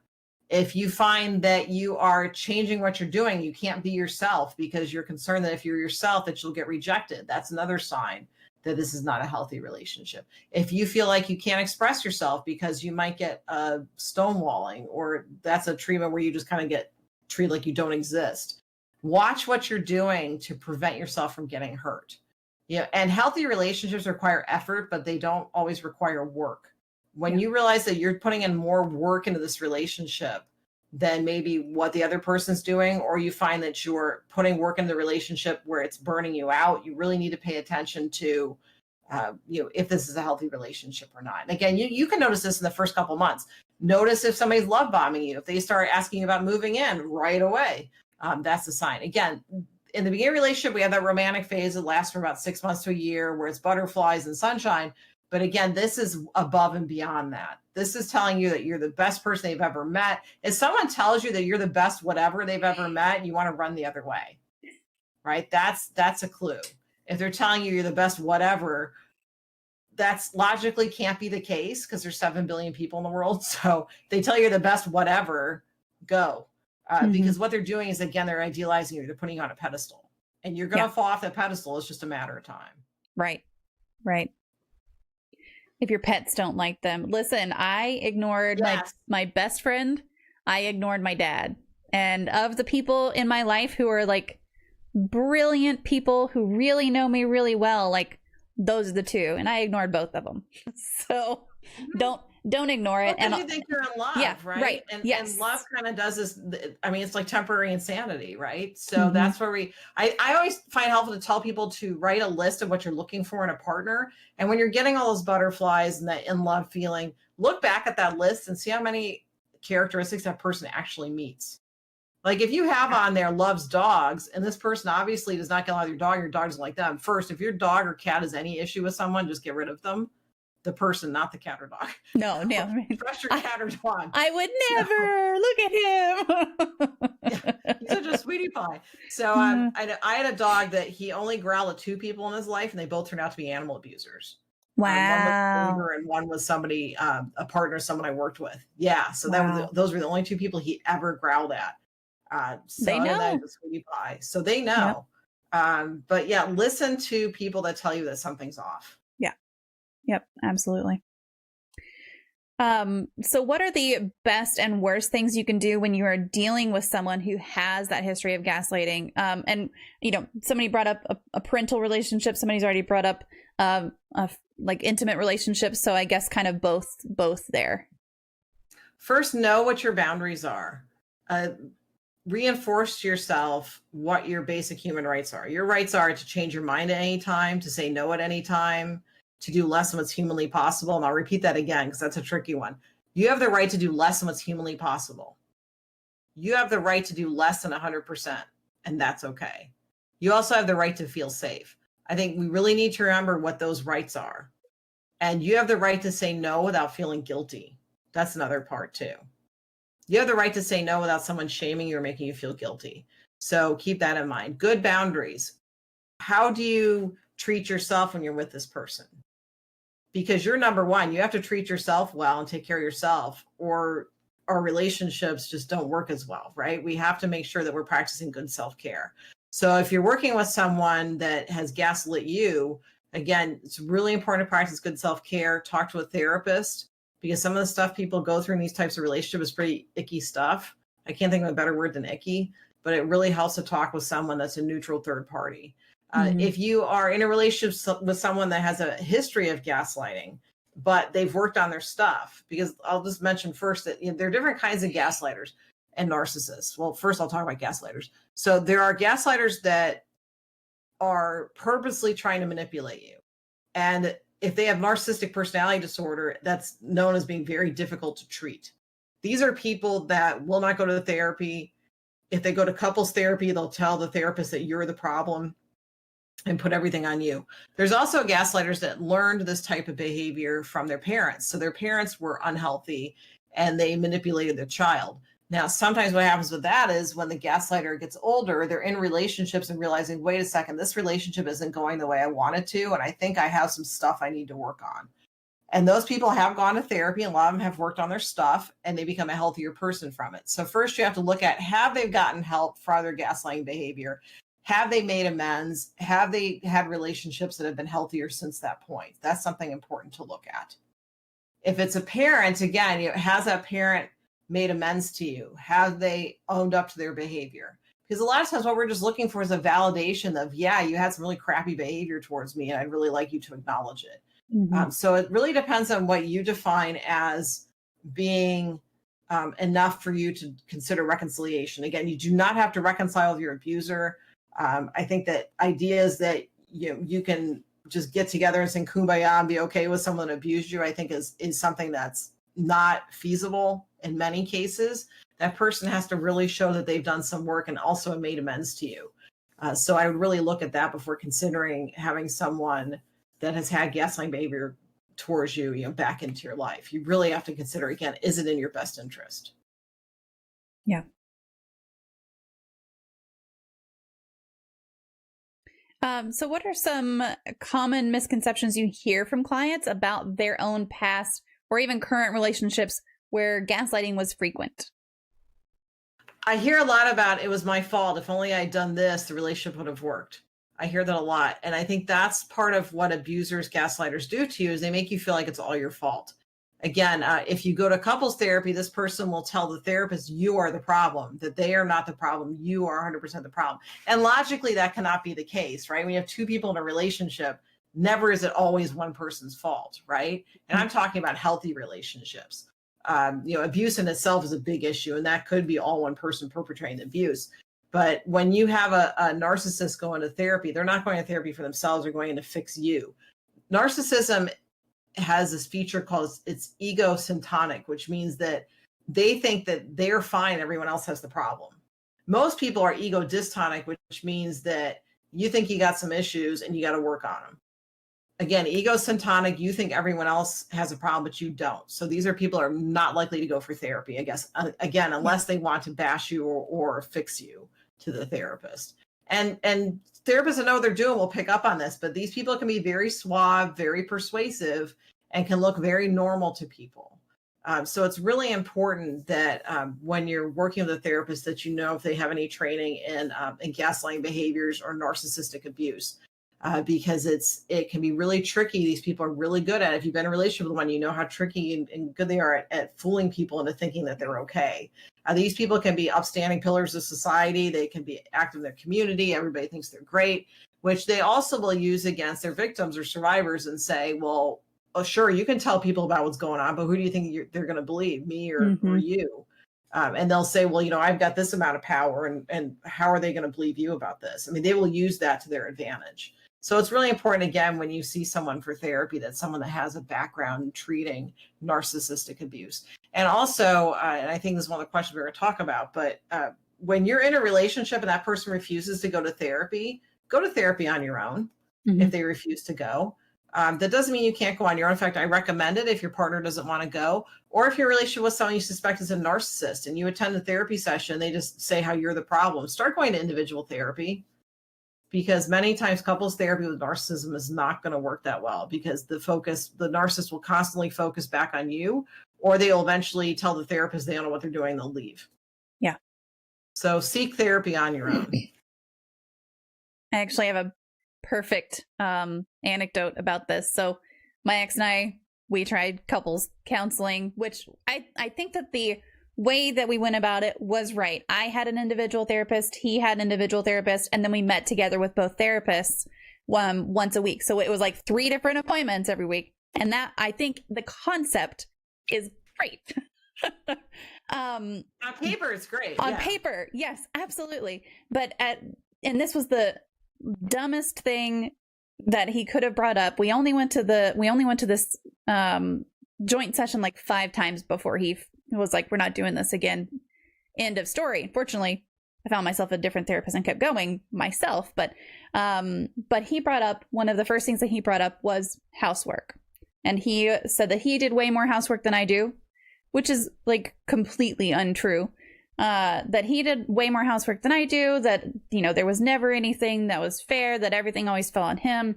If you find that you are changing what you're doing, you can't be yourself because you're concerned that if you're yourself, that you'll get rejected. That's another sign that this is not a healthy relationship. If you feel like you can't express yourself because you might get stonewalling, or that's a treatment where you just kind of get treated like you don't exist, watch what you're doing to prevent yourself from getting hurt. Yeah, and healthy relationships require effort, but they don't always require work. When you realize that you're putting in more work into this relationship than maybe what the other person's doing, or you find that you're putting work in the relationship where it's burning you out, you really need to pay attention to, if this is a healthy relationship or not. And again, you can notice this in the first couple months. Notice if somebody's love bombing you, if they start asking you about moving in right away, that's a sign. Again, in the beginning of the relationship, we have that romantic phase that lasts for about 6 months to a year where it's butterflies and sunshine. But again, this is above and beyond that. This is telling you that you're the best person they've ever met. If someone tells you that you're the best whatever they've ever met, you want to run the other way, right? That's a clue. If they're telling you you're the best whatever, that's logically can't be the case because there's 7 billion people in the world. So they tell you you're the best whatever, go. Because what they're doing is, again, they're idealizing you. They're putting you on a pedestal. And you're going to fall off that pedestal. It's just a matter of time. Right. If your pets don't like them. Listen, I ignored my best friend. I ignored my dad. And of the people in my life who are like brilliant people who really know me really well, like those are the two. And I ignored both of them. So don't ignore it. And you think you're in love, right? And love kind of does this. I mean, it's like temporary insanity, right? So that's where I always find helpful to tell people to write a list of what you're looking for in a partner. And when you're getting all those butterflies and that in love feeling, look back at that list and see how many characteristics that person actually meets. Like if you have on there loves dogs, and this person obviously does not get along with your dog doesn't like them. First, if your dog or cat has any issue with someone, just get rid of them. The person, not the cat or dog. No. Trust your cat or dog. I would never look at him. He's such a sweetie pie. So I had a dog that he only growled at 2 people in his life, and they both turned out to be animal abusers. Wow. One was a neighbor and one was somebody, a partner, someone I worked with. Yeah. So those were the only 2 people he ever growled at. So they know. That was sweetie pie. So they know. Yep. But yeah, listen to people that tell you that something's off. Yep, absolutely. So what are the best and worst things you can do when you are dealing with someone who has that history of gaslighting? And, somebody brought up a parental relationship. Somebody's already brought up like intimate relationships. So I guess kind of both there. First, know what your boundaries are. Reinforce to yourself what your basic human rights are. Your rights are to change your mind at any time, to say no at any time, to do less than what's humanly possible. And I'll repeat that again, because that's a tricky one. You have the right to do less than what's humanly possible. You have the right to do less than 100%, and that's okay. You also have the right to feel safe. I think we really need to remember what those rights are. And you have the right to say no without feeling guilty. That's another part too. You have the right to say no without someone shaming you or making you feel guilty. So keep that in mind. Good boundaries. How do you treat yourself when you're with this person? Because you're number one. You have to treat yourself well and take care of yourself, or our relationships just don't work as well, right? We have to make sure that we're practicing good self-care. So if you're working with someone that has gaslit you, again, it's really important to practice good self-care. Talk to a therapist, because some of the stuff people go through in these types of relationships is pretty icky stuff. I can't think of a better word than icky, but it really helps to talk with someone that's a neutral third party. If you are in a relationship with someone that has a history of gaslighting, but they've worked on their stuff, because I'll just mention first that there are different kinds of gaslighters and narcissists. Well, first I'll talk about gaslighters. So there are gaslighters that are purposely trying to manipulate you. And if they have narcissistic personality disorder, that's known as being very difficult to treat. These are people that will not go to the therapy. If they go to couples therapy, they'll tell the therapist that you're the problem and put everything on you. There's also gaslighters that learned this type of behavior from their parents. So their parents were unhealthy and they manipulated their child. Now, sometimes what happens with that is when the gaslighter gets older, they're in relationships and realizing, wait a second, this relationship isn't going the way I want it to. And I think I have some stuff I need to work on. And those people have gone to therapy, and a lot of them have worked on their stuff, and they become a healthier person from it. So first you have to look at, have they gotten help for their gaslighting behavior? Have they made amends? Have they had relationships that have been healthier since that point? That's something important to look at. If it's a parent, again, has that parent made amends to you? Have they owned up to their behavior? Because a lot of times what we're just looking for is a validation of, yeah, you had some really crappy behavior towards me, and I'd really like you to acknowledge it. So it really depends on what you define as being enough for you to consider reconciliation. Again, you do not have to reconcile with your abuser. I think that ideas that you can just get together and sing kumbaya and be okay with someone that abused you, I think is something that's not feasible in many cases. That person has to really show that they've done some work and also made amends to you. So I would really look at that before considering having someone that has had gaslighting behavior towards you, back into your life. You really have to consider, again, is it in your best interest? Yeah. So what are some common misconceptions you hear from clients about their own past or even current relationships where gaslighting was frequent? I hear a lot about, it was my fault. If only I'd done this, the relationship would have worked. I hear that a lot. And I think that's part of what abusers, gaslighters do to you, is they make you feel like it's all your fault. Again, if you go to couples therapy, this person will tell the therapist, you are the problem, that they are not the problem. You are 100% the problem. And logically, that cannot be the case, right? When you have two people in a relationship, never is it always one person's fault, right? And I'm talking about healthy relationships. Abuse in itself is a big issue, and that could be all one person perpetrating the abuse. But when you have a narcissist going to therapy, they're not going to therapy for themselves. They're going in to fix you. Narcissism has this feature called it's egocentric, which means that they think that they're fine. Everyone else has the problem. Most people are ego dystonic, which means that you think you got some issues and you got to work on them. Again, egocentric, you think everyone else has a problem, but you don't. So these are people who are not likely to go for therapy, I guess, again, unless they want to bash you or fix you to the therapist. And therapists that know what they're doing will pick up on this, but these people can be very suave, very persuasive, and can look very normal to people. So it's really important that when you're working with a therapist that you know if they have any training in gaslighting behaviors or narcissistic abuse. Because it can be really tricky. These people are really good at it. If you've been in a relationship with one, you know how tricky and good they are at fooling people into thinking that they're okay. These people can be upstanding pillars of society. They can be active in their community. Everybody thinks they're great, which they also will use against their victims or survivors and say, well, oh, sure, you can tell people about what's going on, but who do you think they're going to believe, me or you? And they'll say, well, I've got this amount of power, and how are they going to believe you about this? I mean, they will use that to their advantage. So it's really important, again, when you see someone for therapy, that's someone that has a background in treating narcissistic abuse. And also, and I think this is one of the questions we're going to talk about, but when you're in a relationship and that person refuses to go to therapy on your own if they refuse to go. That doesn't mean you can't go on your own. In fact, I recommend it if your partner doesn't want to go, or if your relationship with someone you suspect is a narcissist and you attend a therapy session, they just say how you're the problem. Start going to individual therapy. Because many times couples therapy with narcissism is not going to work that well, because the narcissist will constantly focus back on you, or they'll eventually tell the therapist they don't know what they're doing, they'll leave. Yeah. So seek therapy on your own. I actually have a perfect anecdote about this. So my ex and I, we tried couples counseling, which I think that the way that we went about it was right. I had an individual therapist, he had an individual therapist, and then we met together with both therapists once a week. So it was like 3 different appointments every week. And that, I think the concept is great. On paper, it's great. On paper, yes, absolutely. But and this was the dumbest thing that he could have brought up. We only went to this joint session like 5 times before he was like, we're not doing this again. End of story. Fortunately, I found myself a different therapist and kept going myself. But he brought up, one of the first things that he brought up was housework. And he said that he did way more housework than I do, which is like completely untrue. That he did way more housework than I do, that, you know, there was never anything that was fair, that everything always fell on him.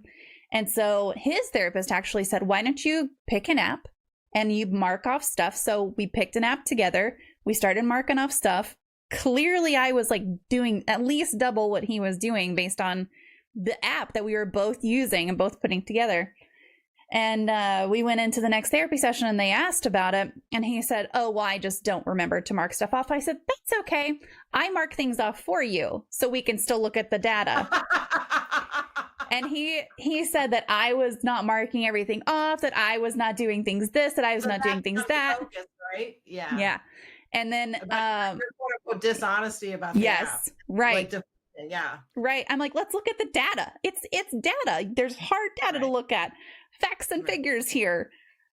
And so his therapist actually said, why don't you pick an app and you mark off stuff? So we picked an app together. We started marking off stuff. Clearly, I was like doing at least double what he was doing based on the app that we were both using and both putting together. And we went into the next therapy session and they asked about it. And he said, oh, well, I just don't remember to mark stuff off. I said, that's okay. I mark things off for you so we can still look at the data. And he said that I was not marking everything off, that I was not doing things this, that I was not doing things that. Focus, right? Yeah. Yeah. And then your quote unquote dishonesty about the app. yes, right. Like, yeah. Right. I'm like, let's look at the data. It's data. There's hard data to look at. Facts and figures here.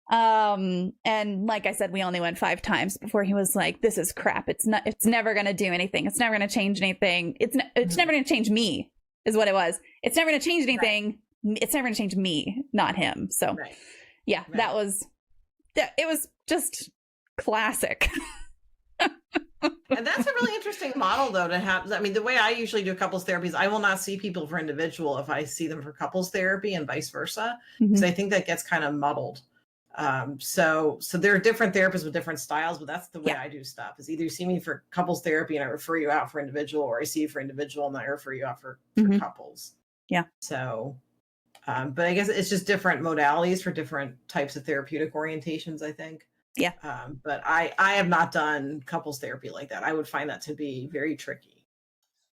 And like I said, we only went 5 times before he was like, this is crap. It's never going to do anything. It's never going to change anything. It's never going to change me is what it was. It's never going to change anything. Right. It's never going to change me, not him. So yeah, it was just classic. And that's a really interesting model, though, to have. I mean, the way I usually do couples therapy is I will not see people for individual if I see them for couples therapy and vice versa, because I think that gets kind of muddled. So there are different therapists with different styles, but that's the way I do stuff. Is either you see me for couples therapy and I refer you out for individual, or I see you for individual and I refer you out for couples. Yeah. So, but I guess it's just different modalities for different types of therapeutic orientations, I think. Yeah. But I have not done couples therapy like that. I would find that to be very tricky.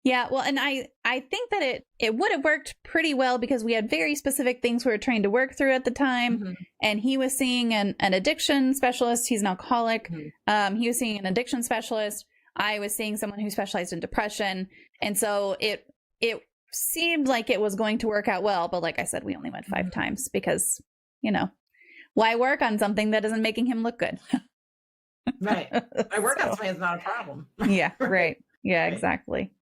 Yeah. Well, and I think that it would have worked pretty well because we had very specific things we were trying to work through at the time. And he was seeing an addiction specialist. He's an alcoholic. He was seeing an addiction specialist. I was seeing someone who specialized in depression. And so it seemed like it was going to work out well. But like I said, we only went 5 times because, you know, why work on something that isn't making him look good? Right. My workout plan is not a problem. Yeah, right. Yeah, exactly.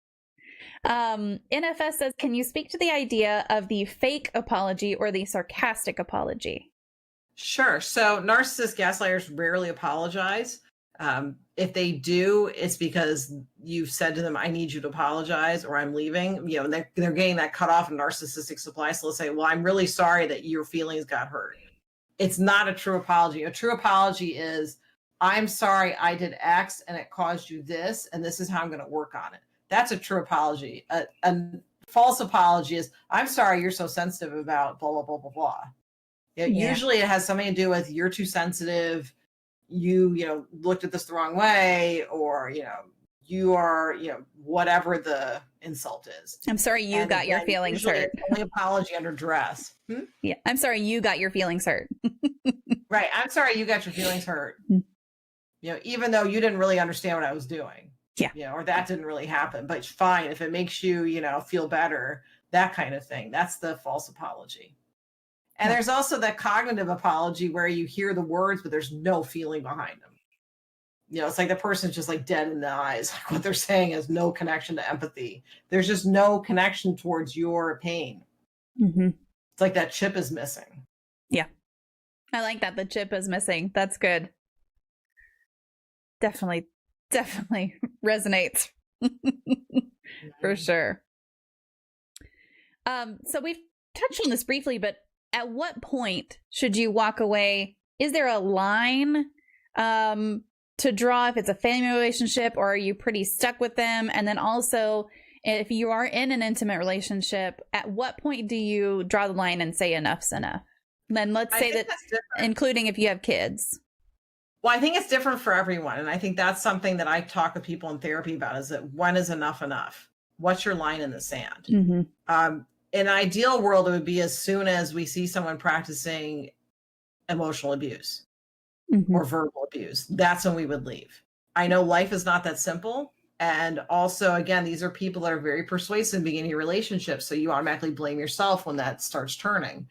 NFS says, can you speak to the idea of the fake apology or the sarcastic apology? Sure. So narcissist gaslighters rarely apologize. If they do, it's because you've said to them, I need you to apologize or I'm leaving. You know, they're getting that cut off in narcissistic supply. So let's say, well, I'm really sorry that your feelings got hurt. It's not a true apology. A true apology is, I'm sorry I did X and it caused you this, and this is how I'm going to work on it. That's a true apology. A false apology is, I'm sorry you're so sensitive about blah, blah, blah, blah, blah. Usually it has something to do with you're too sensitive, you looked at this the wrong way, or, you are, whatever the insult is. I'm sorry you got your feelings hurt. Only apology under duress. Yeah. I'm sorry you got your feelings hurt. Right. I'm sorry you got your feelings hurt. Even though you didn't really understand what I was doing. Yeah. Or that didn't really happen. But fine, if it makes you, feel better, that kind of thing. That's the false apology. And there's also that cognitive apology where you hear the words, but there's no feeling behind them. It's like the person's just like dead in the eyes. Like what they're saying has no connection to empathy. There's just no connection towards your pain. It's like that chip is missing. Yeah. I like that. The chip is missing. That's good. Definitely resonates. For sure. So we've touched on this briefly, but at what point should you walk away? Is there a line to draw if it's a family relationship, or are you pretty stuck with them? And then also, if you are in an intimate relationship, at what point do you draw the line and say enough's enough? Then let's say that, including if you have kids. Well, I think it's different for everyone. And I think that's something that I talk with people in therapy about, is that when is enough enough? What's your line in the sand? In an ideal world, it would be as soon as we see someone practicing emotional abuse or verbal abuse. That's when we would leave. I know life is not that simple. And also, again, these are people that are very persuasive in beginning of relationships. So you automatically blame yourself when that starts turning.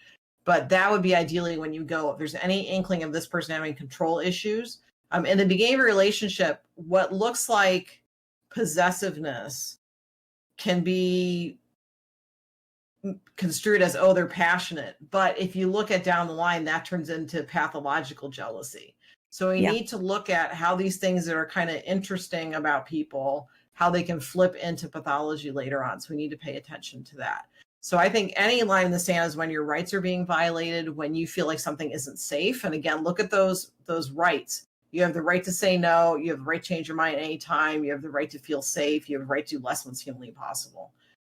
But that would be ideally when you go, if there's any inkling of this person having control issues. In the beginning of a relationship, what looks like possessiveness can be construed as, oh, they're passionate. But if you look at down the line, that turns into pathological jealousy. So we need to look at how these things that are kind of interesting about people, how they can flip into pathology later on. So we need to pay attention to that. So I think any line in the sand is when your rights are being violated, when you feel like something isn't safe. And again, look at those rights. You have the right to say no. You have the right to change your mind anytime. You have the right to feel safe. You have the right to do less when it's humanly possible.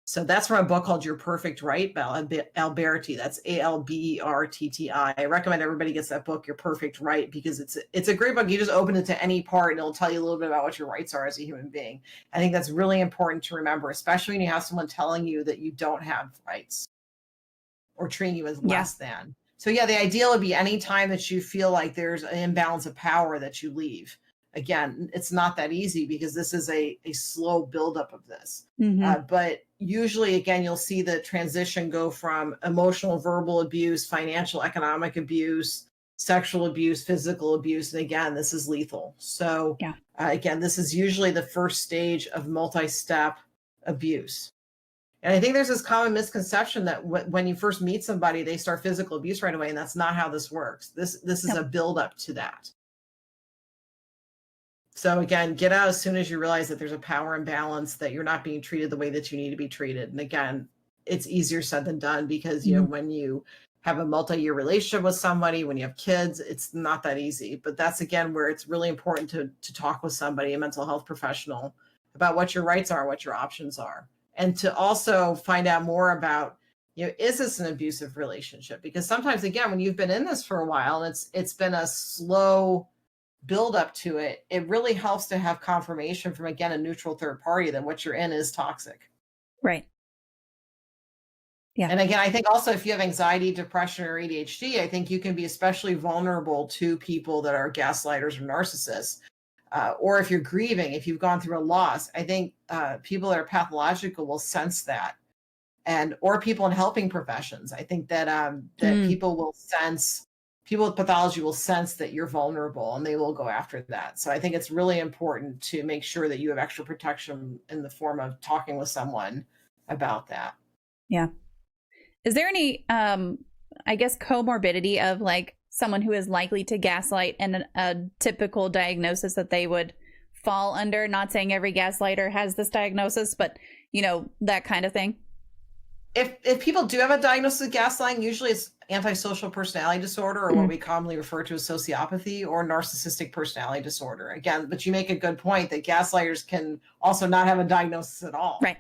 So that's from a book called Your Perfect Right by Alberti. That's Albertti. I recommend everybody gets that book, Your Perfect Right, because it's a great book. You just open it to any part and it'll tell you a little bit about what your rights are as a human being. I think that's really important to remember, especially when you have someone telling you that you don't have rights or treating you as less than. So yeah, the ideal would be any time that you feel like there's an imbalance of power that you leave. Again, it's not that easy because this is a slow buildup of this. But usually, again, you'll see the transition go from emotional, verbal abuse, financial, economic abuse, sexual abuse, physical abuse. And again, this is lethal. So again, this is usually the first stage of multi-step abuse. And I think there's this common misconception that when you first meet somebody, they start physical abuse right away. And that's not how this works. This is a buildup to that. So again, get out as soon as you realize that there's a power imbalance, that you're not being treated the way that you need to be treated. And again, it's easier said than done because, you know, when you have a multi-year relationship with somebody, when you have kids, it's not that easy. But that's, again, where it's really important to talk with somebody, a mental health professional, about what your rights are, what your options are. And to also find out more about, you know, is this an abusive relationship? Because sometimes, again, when you've been in this for a while and it's been a slow build up to it, it really helps to have confirmation from, again, a neutral third party that what you're in is toxic. Right. Yeah. And again, I think also if you have anxiety, depression, or ADHD, I think you can be especially vulnerable to people that are gaslighters or narcissists. Or if you're grieving, if you've gone through a loss, I think people that are pathological will sense that. Or people in helping professions. I think that people will sense, people with pathology will sense that you're vulnerable and they will go after that. So I think it's really important to make sure that you have extra protection in the form of talking with someone about that. Yeah. Is there any, I guess, comorbidity of like someone who is likely to gaslight and a typical diagnosis that they would fall under? Not saying every gaslighter has this diagnosis, but, you know, that kind of thing. If people do have a diagnosis of gaslighting, usually it's antisocial personality disorder, or what we commonly refer to as sociopathy, or narcissistic personality disorder. Again, but you make a good point that gaslighters can also not have a diagnosis at all. Right.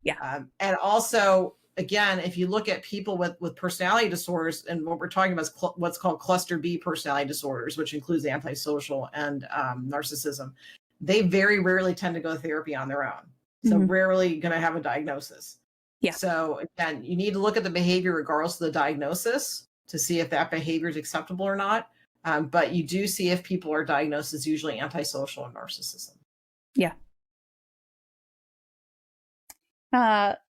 Yeah. And also, again, if you look at people with personality disorders, and what we're talking about is what's called cluster B personality disorders, which includes antisocial and narcissism, they very rarely tend to go to therapy on their own. So rarely going to have a diagnosis. Yeah. So again, you need to look at the behavior regardless of the diagnosis to see if that behavior is acceptable or not. But you do see if people are diagnosed as usually antisocial and narcissism. Yeah.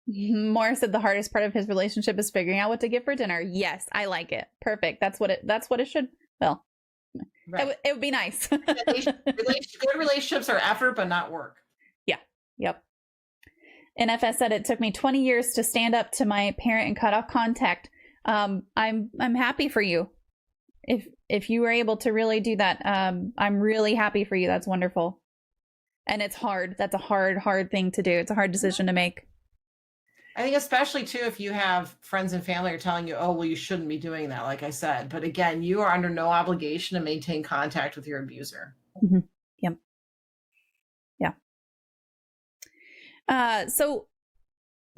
Morris said the hardest part of his relationship is figuring out what to get for dinner. Yes, I like it. Perfect. That's what it should. Well, right. It would be nice. Good relationships are effort, but not work. Yeah. Yep. NFS said it took me 20 years to stand up to my parent and cut off contact. I'm happy for you. If you were able to really do that, I'm really happy for you. That's wonderful. And it's hard. That's a hard thing to do. It's a hard decision to make. I think especially too, if you have friends and family are telling you, oh, well, you shouldn't be doing that, like I said. But again, you are under no obligation to maintain contact with your abuser. Yep. Yeah. So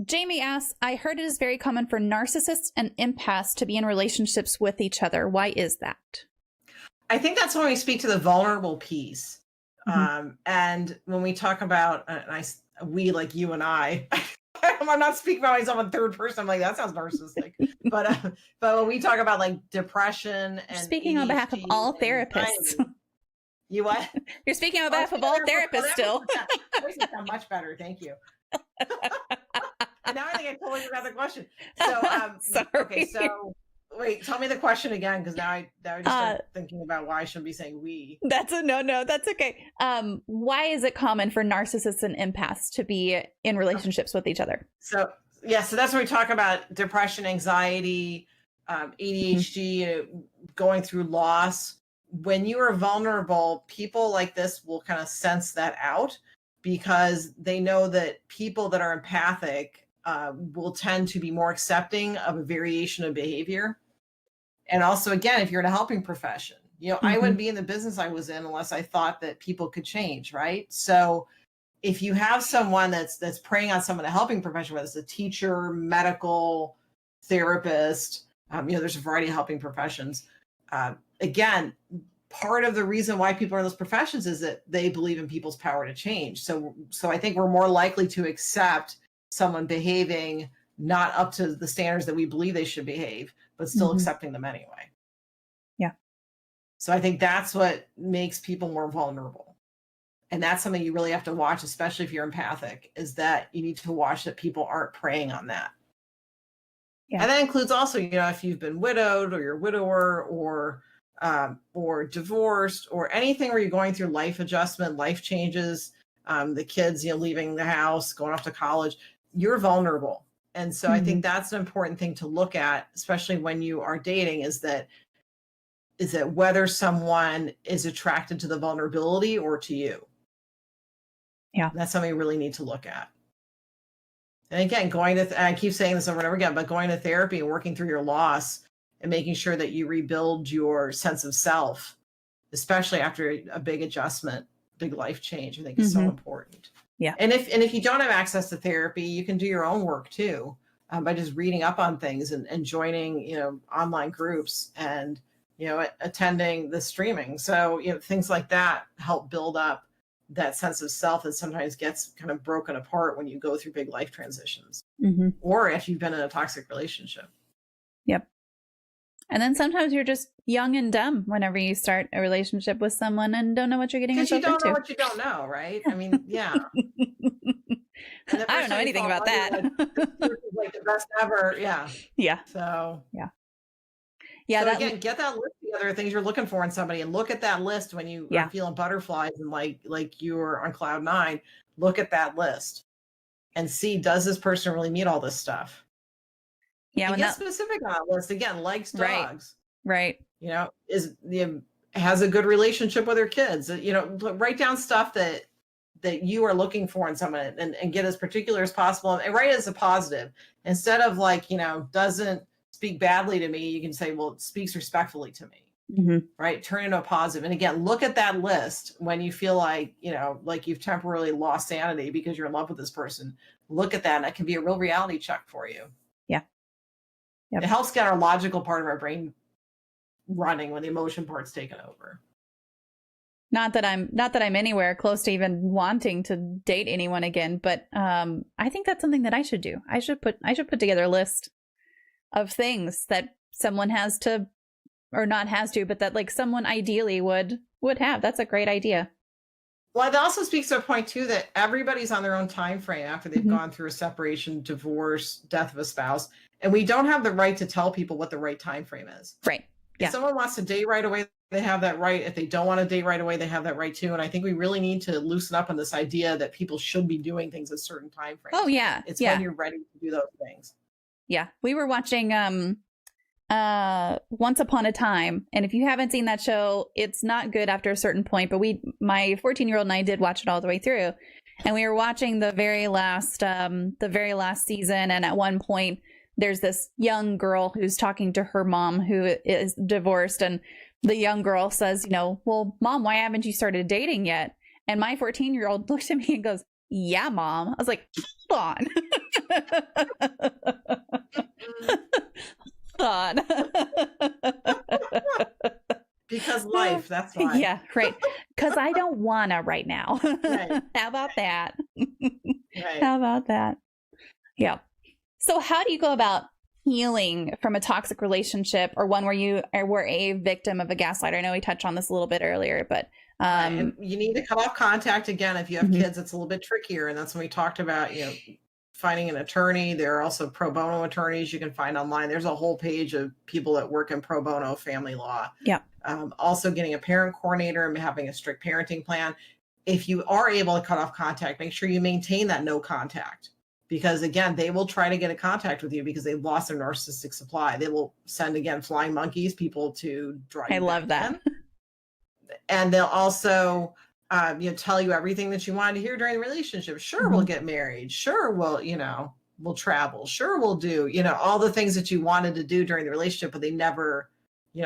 Jamie asks, I heard it is very common for narcissists and empaths to be in relationships with each other. Why is that? I think that's when we speak to the vulnerable piece. And when we talk about, we like you and I, I'm not speaking about myself in third person. I'm like, that sounds narcissistic. But when we talk about like depression and speaking on behalf of all therapists. You what? You're speaking on behalf of all therapists still. That makes it sound much better. Thank you. And now I think I totally forgot the question. So, Sorry. okay, so wait, tell me the question again, because now I just start thinking about why I shouldn't be saying we. That's that's okay. Why is it common for narcissists and empaths to be in relationships with each other? So so that's when we talk about depression, anxiety, ADHD, going through loss. When you are vulnerable, people like this will kind of sense that out, because they know that people that are empathic will tend to be more accepting of a variation of behavior. And also, again, if you're in a helping profession, I wouldn't be in the business I was in unless I thought that people could change, right? So if you have someone that's preying on someone in a helping profession, whether it's a teacher, medical, therapist, there's a variety of helping professions. Again, part of the reason why people are in those professions is that they believe in people's power to change. So I think we're more likely to accept someone behaving not up to the standards that we believe they should behave, but still accepting them anyway. Yeah. So I think that's what makes people more vulnerable. And that's something you really have to watch, especially if you're empathic, is that you need to watch that people aren't preying on that. Yeah. And that includes also, if you've been widowed or you're a widower or divorced or anything where you're going through life adjustment, life changes, the kids, leaving the house, going off to college, you're vulnerable. And so I think that's an important thing to look at, especially when you are dating, is that whether someone is attracted to the vulnerability or to you. Yeah. That's something you really need to look at. And again, I keep saying this over and over again, but going to therapy and working through your loss and making sure that you rebuild your sense of self, especially after a big adjustment, big life change, I think is so important. Yeah. And if you don't have access to therapy, you can do your own work too, by just reading up on things and joining, online groups and, attending the streaming. So, things like that help build up that sense of self that sometimes gets kind of broken apart when you go through big life transitions or if you've been in a toxic relationship. Yep. And then sometimes you're just young and dumb whenever you start a relationship with someone and don't know what you're getting yourself into. Because you don't know what you don't know, right? I mean, yeah. I don't know anything about that. Like the best ever. Yeah. Yeah. So, yeah. So again, get that list together of things you're looking for in somebody and look at that list when you are feeling butterflies and like you're on cloud 9. Look at that list and see, does this person really meet all this stuff? Yeah. And get specific on that list. Again, likes dogs. Right. Has a good relationship with her kids. Write down stuff that you are looking for in someone and get as particular as possible and write it as a positive. Instead of doesn't speak badly to me, you can say, well, it speaks respectfully to me, right? Turn it into a positive. And again, look at that list when you feel like you've temporarily lost sanity because you're in love with this person. Look at that. And that can be a real reality check for you. Yeah. Yep. It helps get our logical part of our brain running when the emotion part's taken over. Not that I'm anywhere close to even wanting to date anyone again, but I think that's something that I should do. I should put together a list of things that someone has to, or not has to, but that someone ideally would have. That's a great idea. Well, it also speaks to a point too that everybody's on their own time frame after they've gone through a separation, divorce, death of a spouse, and we don't have the right to tell people what the right time frame is. Right. Yeah. If someone wants to date right away, they have that right. If they don't want to date right away, they have that right too. And I think we really need to loosen up on this idea that people should be doing things at certain time frames. Oh yeah. It's when you're ready to do those things. Yeah. We were watching Once Upon a Time, and if you haven't seen that show, it's not good after a certain point, but my 14-year-old and I did watch it all the way through, and we were watching the very last season, and at one point there's this young girl who's talking to her mom who is divorced, and the young girl says, well, Mom, why haven't you started dating yet? And my 14-year-old looked at me and goes, yeah, Mom. I was like, hold on. Hold on. Because life, that's why. Yeah, right. Because I don't wanna right now. Right. How about that? Right. How about that? Yeah. So how do you go about healing from a toxic relationship or one where you were a victim of a gaslighter? I know we touched on this a little bit earlier, but And you need to cut off contact again. If you have Mhm. kids, it's a little bit trickier. And that's when we talked about, finding an attorney. There are also pro bono attorneys you can find online. There's a whole page of people that work in pro bono family law. Yeah. Also getting a parent coordinator and having a strict parenting plan. If you are able to cut off contact, make sure you maintain that no contact, because again, they will try to get in contact with you because they've lost their narcissistic supply. They will send, again, flying monkeys, people to draw you I love back that. in. And they'll also tell you everything that you wanted to hear during the relationship. Sure, we'll get married. Sure, we'll travel. Sure, we'll do, all the things that you wanted to do during the relationship, but they never,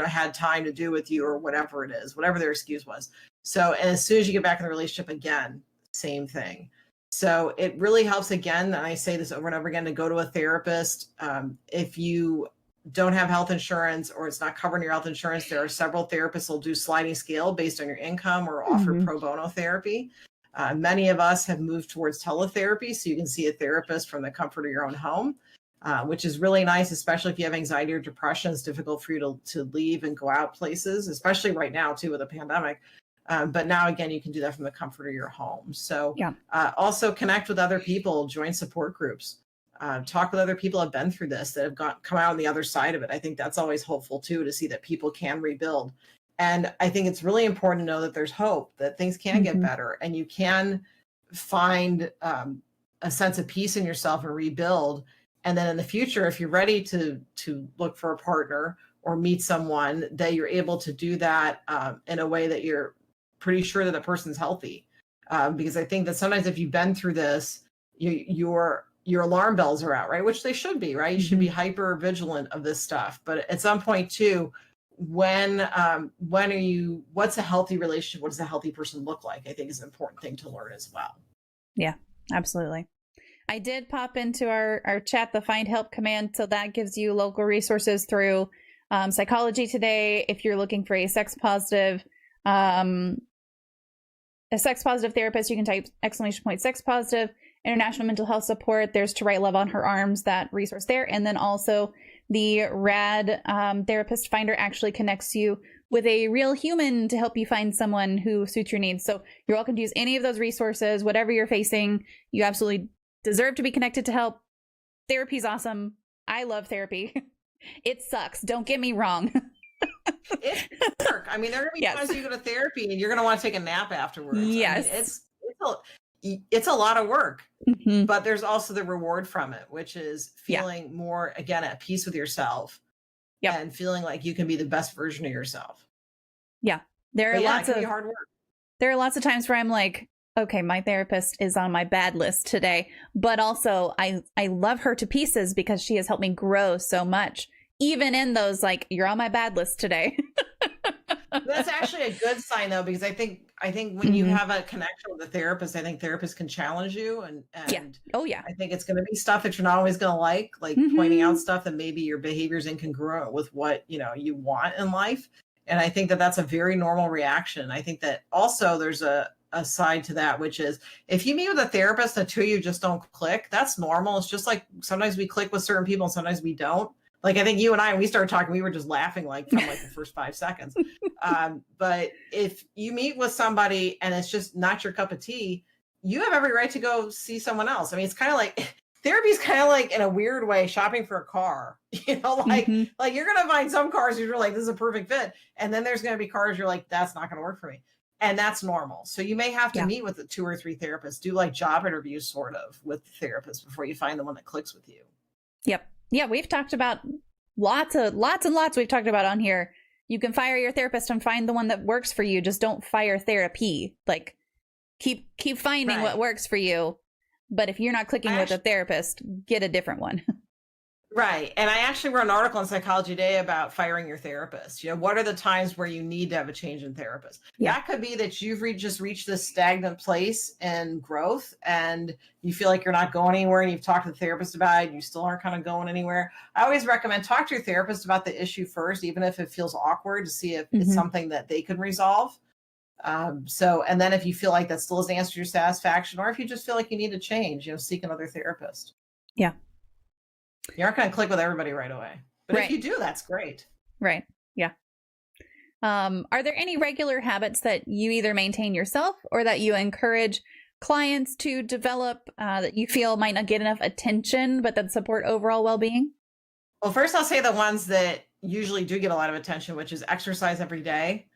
had time to do with you, or whatever it is, whatever their excuse was. So, and as soon as you get back in the relationship again, same thing. So it really helps, again, and I say this over and over again, to go to a therapist. If you don't have health insurance or it's not covering your health insurance, there are several therapists who'll do sliding scale based on your income or offer pro bono therapy. Many of us have moved towards teletherapy, so you can see a therapist from the comfort of your own home, which is really nice, especially if you have anxiety or depression. It's difficult for you to leave and go out places, especially right now too with the pandemic. But now, again, you can do that from the comfort of your home. So also connect with other people, join support groups. Talk with other people who have been through this, that have come out on the other side of it. I think that's always hopeful too, to see that people can rebuild. And I think it's really important to know that there's hope, that things can get better, and you can find a sense of peace in yourself and rebuild. And then in the future, if you're ready to look for a partner or meet someone, that you're able to do that in a way that you're pretty sure that the person's healthy. Because I think that sometimes if you've been through this, your alarm bells are out, right? Which they should be, right? You should be hyper vigilant of this stuff. But at some point too, what's a healthy relationship? What does a healthy person look like? I think is an important thing to learn as well. Yeah, absolutely. I did pop into our chat the find help command. So that gives you local resources through Psychology Today. If you're looking for a sex positive therapist, you can type !sex positive. International Mental Health Support, there's To Write Love on Her Arms, that resource there. And then also the RAD Therapist Finder actually connects you with a real human to help you find someone who suits your needs. So you're welcome to use any of those resources, whatever you're facing. You absolutely deserve to be connected to help. Therapy's awesome. I love therapy. It sucks. Don't get me wrong. It's work. I mean, there are going to be times you go to therapy and you're going to want to take a nap afterwards. Yes. I mean, it's a lot of work, but there's also the reward from it, which is feeling more, again, at peace with yourself and feeling like you can be the best version of yourself. Yeah. There are lots of hard work. There are lots of times where I'm like, okay, my therapist is on my bad list today, but also I love her to pieces because she has helped me grow so much, even in those, like, you're on my bad list today. That's actually a good sign, though, because I think when you have a connection with a therapist, I think therapists can challenge you, and I think it's going to be stuff that you're not always going to like pointing out stuff that maybe your behavior is incongruent with what you want in life. And I think that that's a very normal reaction. I think that also there's a side to that, which is if you meet with a therapist and the two of you just don't click, that's normal. It's just like sometimes we click with certain people and sometimes we don't. Like, I think you and I, when we started talking, we were just laughing from the first 5 seconds. But if you meet with somebody and it's just not your cup of tea, you have every right to go see someone else. I mean, it's kind of like therapy is kind of like, in a weird way, shopping for a car. Like you're going to find some cars you're like, this is a perfect fit. And then there's going to be cars you're like, that's not going to work for me. And that's normal. So you may have to meet with 2 or 3 therapists, do like job interviews sort of with therapists before you find the one that clicks with you. Yep. Yeah, we've talked about lots and lots we've talked about on here. You can fire your therapist and find the one that works for you. Just don't fire therapy. Like, keep finding what works for you. But if you're not clicking with a therapist, get a different one. Right. And I actually wrote an article in Psychology Today about firing your therapist. What are the times where you need to have a change in therapist? That could be that you've just reached this stagnant place in growth and you feel like you're not going anywhere, and you've talked to the therapist about it and you still aren't kind of going anywhere. I always recommend talk to your therapist about the issue first, even if it feels awkward, to see if it's something that they can resolve. And then if you feel like that still doesn't answer your satisfaction, or if you just feel like you need to change, seek another therapist. Yeah. You aren't going to click with everybody right away. But Right. if you do, that's great. Right. Yeah. Are there any regular habits that you either maintain yourself or that you encourage clients to develop that you feel might not get enough attention, but that support overall well-being? Well, first I'll say the ones that usually do get a lot of attention, which is exercise every day.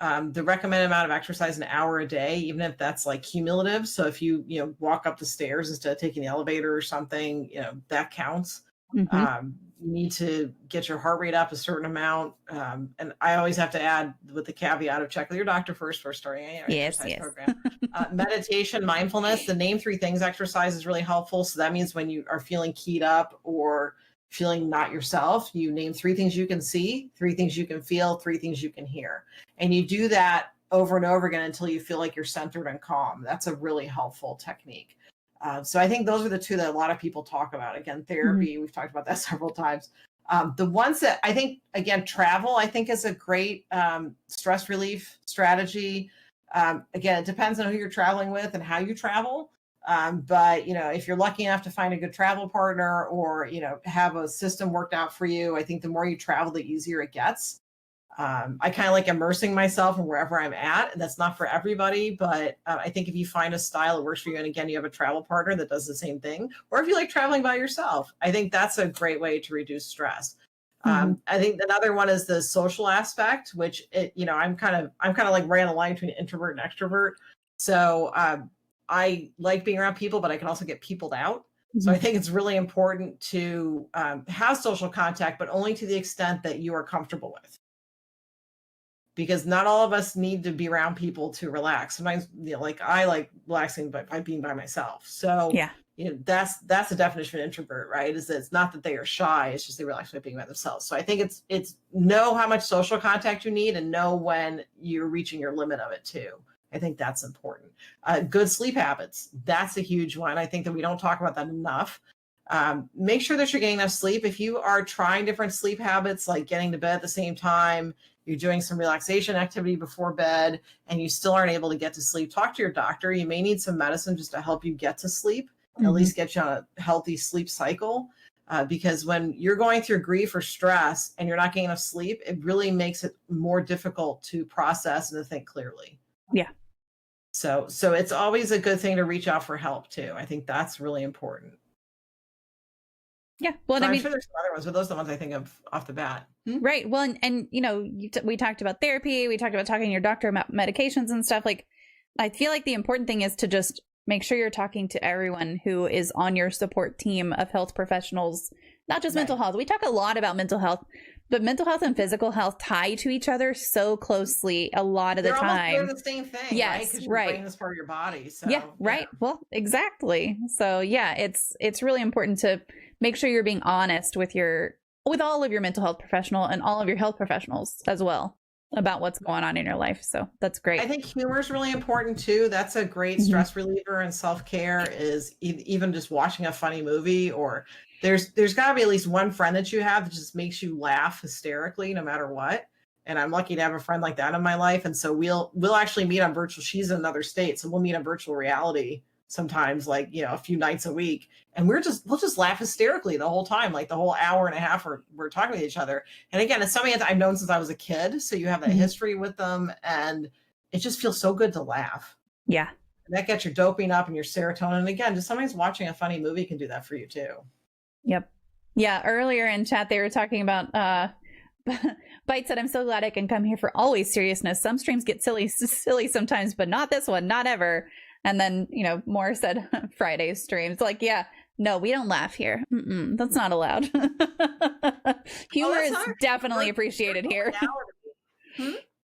The recommended amount of exercise, an hour a day, even if that's like cumulative. So if you walk up the stairs instead of taking the elevator or something, that counts. You need to get your heart rate up a certain amount. And I always have to add with the caveat of check with your doctor first before starting any exercise program. Meditation, mindfulness, the name 3 things exercise is really helpful. So that means when you are feeling keyed up or feeling not yourself, you name 3 things you can see, 3 things you can feel, 3 things you can hear. And you do that over and over again until you feel like you're centered and calm. That's a really helpful technique. So I think those are the 2 that a lot of people talk about. Again, therapy, we've talked about that several times. The ones that I think, again, travel, I think is a great stress relief strategy. Again, it depends on who you're traveling with and how you travel. But, if you're lucky enough to find a good travel partner or, have a system worked out for you, I think the more you travel, the easier it gets. I kind of like immersing myself in wherever I'm at. And that's not for everybody, but I think if you find a style that works for you, and again, you have a travel partner that does the same thing, or if you like traveling by yourself, I think that's a great way to reduce stress. I think another one is the social aspect, which I'm kind of like right on the line between introvert and extrovert. So I like being around people, but I can also get peopled out. So I think it's really important to have social contact, but only to the extent that you are comfortable with. Because not all of us need to be around people to relax. Sometimes, like I like relaxing by being by myself. So Yeah. That's the definition of introvert, right? Is that it's not that they are shy, it's just they relax by being by themselves. So I think it's know how much social contact you need and know when you're reaching your limit of it too. I think that's important. Good sleep habits. That's a huge one. I think that we don't talk about that enough. Make sure that you're getting enough sleep. If you are trying different sleep habits, like getting to bed at the same time, you're doing some relaxation activity before bed, and you still aren't able to get to sleep, talk to your doctor. You may need some medicine just to help you get to sleep, at least get you on a healthy sleep cycle. Because when you're going through grief or stress and you're not getting enough sleep, it really makes it more difficult to process and to think clearly. Yeah. So it's always a good thing to reach out for help too. I think that's really important. Yeah. Well, So I mean, I'm sure there's some other ones, but those are the ones I think of off the bat. right. Well, and we talked about therapy. We talked about talking to your doctor about medications and stuff. Like, I feel like the important thing is to just make sure you're talking to everyone who is on your support team of health professionals, not just mental health. We talk a lot about mental health, but mental health and physical health tie to each other so closely a lot of the time. They're the same thing, yes, right? Because your brain is part of your body. So yeah, right. Well, exactly. So yeah, it's really important to make sure you're being honest with all of your mental health professional and all of your health professionals as well about what's going on in your life. So that's great. I think humor is really important too. That's a great stress reliever, and self-care is even just watching a funny movie, or there's got to be at least one friend that you have that just makes you laugh hysterically no matter what. And I'm lucky to have a friend like that in my life. And so we'll actually meet on virtual. She's in another state, so we'll meet on virtual reality sometimes, like a few nights a week, and we'll just laugh hysterically the whole time, like the whole hour and a half we're talking with each other. And again, it's something that I've known since I was a kid, so you have that history with them, and it just feels so good to laugh. Yeah, and that gets your dopamine up and your serotonin. And again, just sometimes watching a funny movie can do that for you too. Yep. Yeah, earlier in chat they were talking about Bite said, I'm so glad I can come here for always seriousness. Some streams get silly sometimes, but not this one, not ever. And then, Moore said Friday streams. Like, yeah, no, we don't laugh here. That's not allowed. Humor is definitely appreciated here.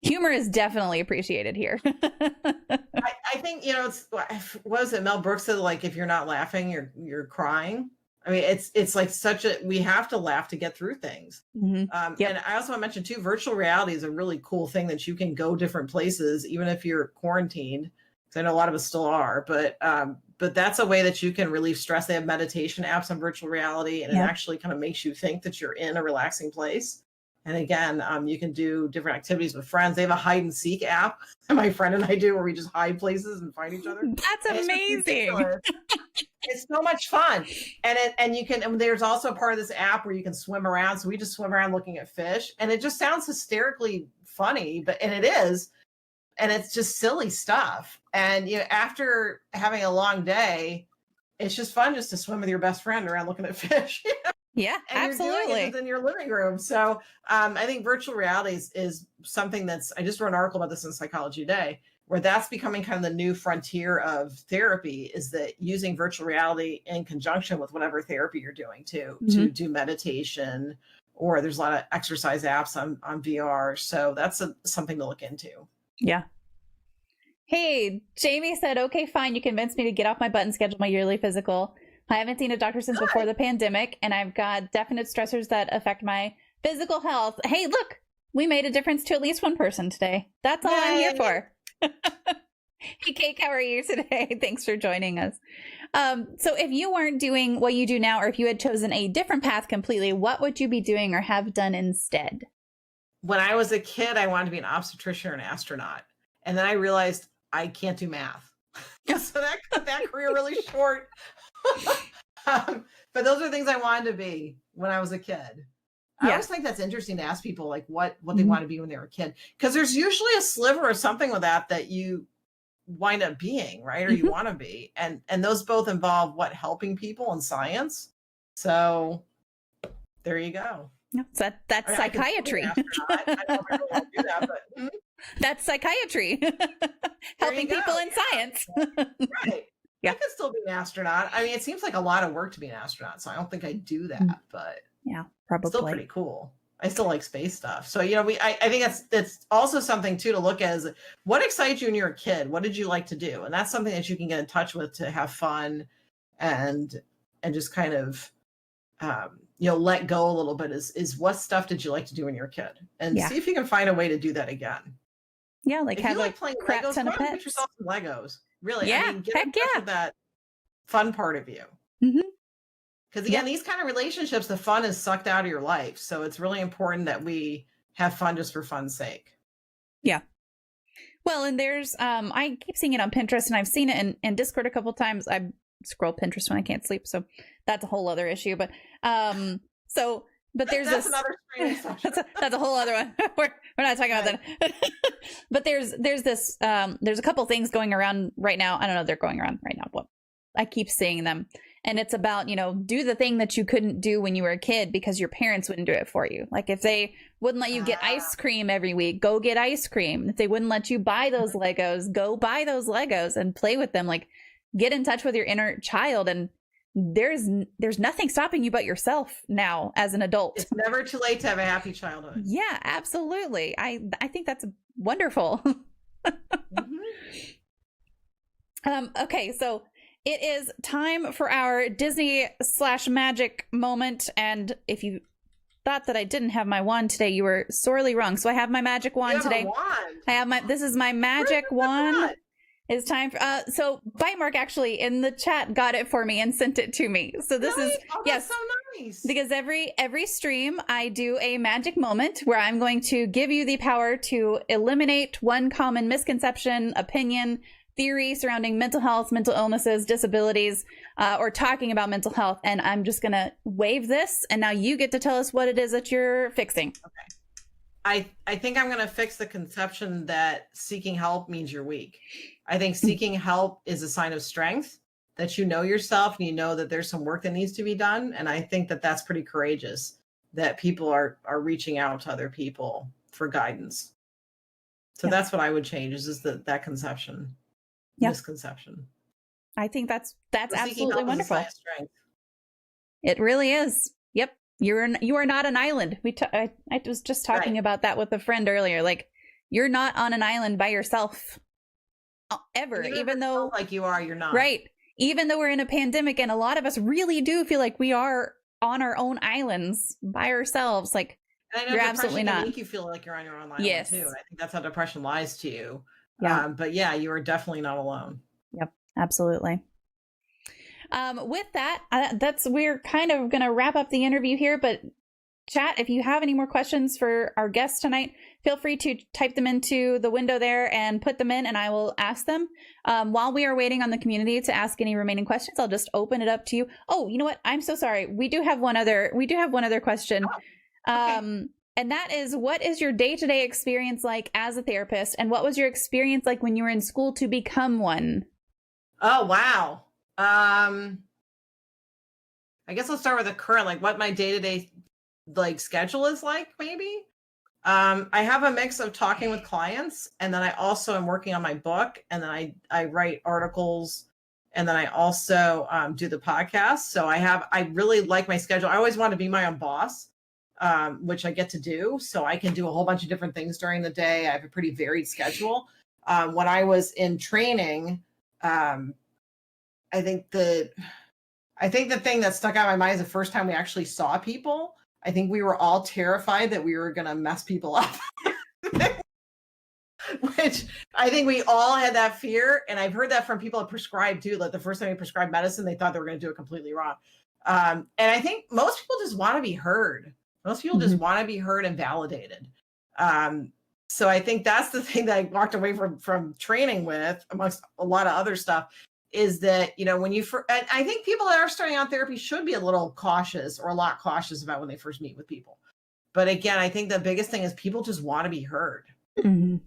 Humor is definitely appreciated here. I think, it's, what was it? Mel Brooks said, like, if you're not laughing, you're crying. I mean, it's like we have to laugh to get through things. And I also want to mention too, virtual reality is a really cool thing that you can go different places, even if you're quarantined. Because I know a lot of us still are, but that's a way that you can relieve stress. They have meditation apps on virtual reality, and it actually kind of makes you think that you're in a relaxing place. And again, you can do different activities with friends. They have a hide and seek app, my friend and I do, where we just hide places and find each other. That's amazing. It's so much fun. And you can, and there's also part of this app where you can swim around. So we just swim around looking at fish, and it just sounds hysterically funny, and it is. And it's just silly stuff. And after having a long day, it's just fun just to swim with your best friend around looking at fish. Yeah, And absolutely. you're doing it in your living room. So I think virtual reality is something I just wrote an article about this in Psychology Today, where that's becoming kind of the new frontier of therapy, is that using virtual reality in conjunction with whatever therapy you're doing to do meditation, or there's a lot of exercise apps on VR. So that's something to look into. Yeah. Hey, Jamie said, okay, fine. You convinced me to get off my butt and schedule my yearly physical. I haven't seen a doctor since before the pandemic, and I've got definite stressors that affect my physical health. Hey, look, we made a difference to at least one person today. That's all I'm here for. Hey, Kate, how are you today? Thanks for joining us. So if you weren't doing what you do now, or if you had chosen a different path completely, what would you be doing or have done instead? When I was a kid, I wanted to be an obstetrician or an astronaut. And then I realized I can't do math. So that cut that career really short. But those are things I wanted to be when I was a kid. I always think that's interesting to ask people like what they want to be when they were a kid, because there's usually a sliver or something with that you wind up being, right? Or you want to be. And those both involve helping people and science. So there you go. No, so that's psychiatry. I don't really want to do that, but that's psychiatry. Helping people in science. Right. Yeah. I could still be an astronaut. I mean, it seems like a lot of work to be an astronaut, so I don't think I'd do that, but yeah, probably. Still pretty cool. I still like space stuff. So, I think that's also something too to look at is what excites you when you're a kid? What did you like to do? And that's something that you can get in touch with to have fun and just kind of, let go a little bit is what stuff did you like to do when you were a kid? And see if you can find a way to do that again. Yeah, like if have you like playing crap Legos, ton of get pets. yourself some Legos. Really, Yeah, I mean, get in touch with that fun part of you. Because again, these kind of relationships, the fun is sucked out of your life. So it's really important that we have fun just for fun's sake. Yeah. Well, and there's I keep seeing it on Pinterest, and I've seen it in Discord a couple times. I scroll Pinterest when I can't sleep, so that's a whole other issue. But but there's that's another streaming session. that's a whole other one. We're not talking about that. But there's this there's a couple things going around right now. I don't know, they're going around right now, but I keep seeing them. And it's about, do the thing that you couldn't do when you were a kid because your parents wouldn't do it for you. Like if they wouldn't let you get ice cream every week, go get ice cream. If they wouldn't let you buy those Legos, go buy those Legos and play with them. Like get in touch with your inner child. And there's nothing stopping you but yourself now as an adult. It's never too late to have a happy childhood. Yeah, absolutely. I think that's wonderful. Okay, so it is time for our Disney/magic moment. And if you thought that I didn't have my wand today, you were sorely wrong. So I have my magic wand today. I have this is my magic wand. It's time for, so Bite Mark actually in the chat got it for me and sent it to me. So this is, yes, so nice. Because every stream I do a magic moment where I'm going to give you the power to eliminate one common misconception, opinion, theory surrounding mental health, mental illnesses, disabilities, or talking about mental health. And I'm just going to wave this. And now you get to tell us what it is that you're fixing. Okay. I think I'm going to fix the conception that seeking help means you're weak. I think seeking help is a sign of strength, that you know yourself and you know that there's some work that needs to be done. And I think that that's pretty courageous, that people are reaching out to other people for guidance. So that's what I would change is that conception. Misconception. I think that's absolutely wonderful. It really is. Yep. You are not an island. I was just talking about that with a friend earlier. Like you're not on an island by yourself ever, even though like you are, you're not. Right. Even though we're in a pandemic and a lot of us really do feel like we are on our own islands by ourselves. Like and I know you're absolutely not. Make you feel like you're on your own island too. And I think that's how depression lies to you. Yeah. But yeah, you are definitely not alone. Yep, absolutely. With that, we're kind of going to wrap up the interview here, but chat, if you have any more questions for our guests tonight, feel free to type them into the window there and put them in, and I will ask them. While we are waiting on the community to ask any remaining questions, I'll just open it up to you. Oh, you know what? I'm so sorry. We do have one other question. Okay. And that is, what is your day-to-day experience like as a therapist? And what was your experience like when you were in school to become one? Oh, wow. I guess let's start with the current, like what my day-to-day like schedule is like, maybe. I have a mix of talking with clients, and then I also am working on my book, and then I write articles, and then I also do the podcast. So I really like my schedule. I always want to be my own boss, which I get to do. So I can do a whole bunch of different things during the day. I have a pretty varied schedule. When I was in training, I think the thing that stuck out in my mind is the first time we actually saw people. I think we were all terrified that we were going to mess people up, which I think we all had that fear. And I've heard that from people that prescribe too. Like the first time they prescribed medicine, they thought they were going to do it completely wrong. And I think most people just want to be heard. Most people just want to be heard and validated. So I think that's the thing that I walked away from training with, amongst a lot of other stuff, is that, and I think people that are starting out therapy should be a little cautious, or a lot cautious about when they first meet with people. But again, I think the biggest thing is people just want to be heard. Mm-hmm.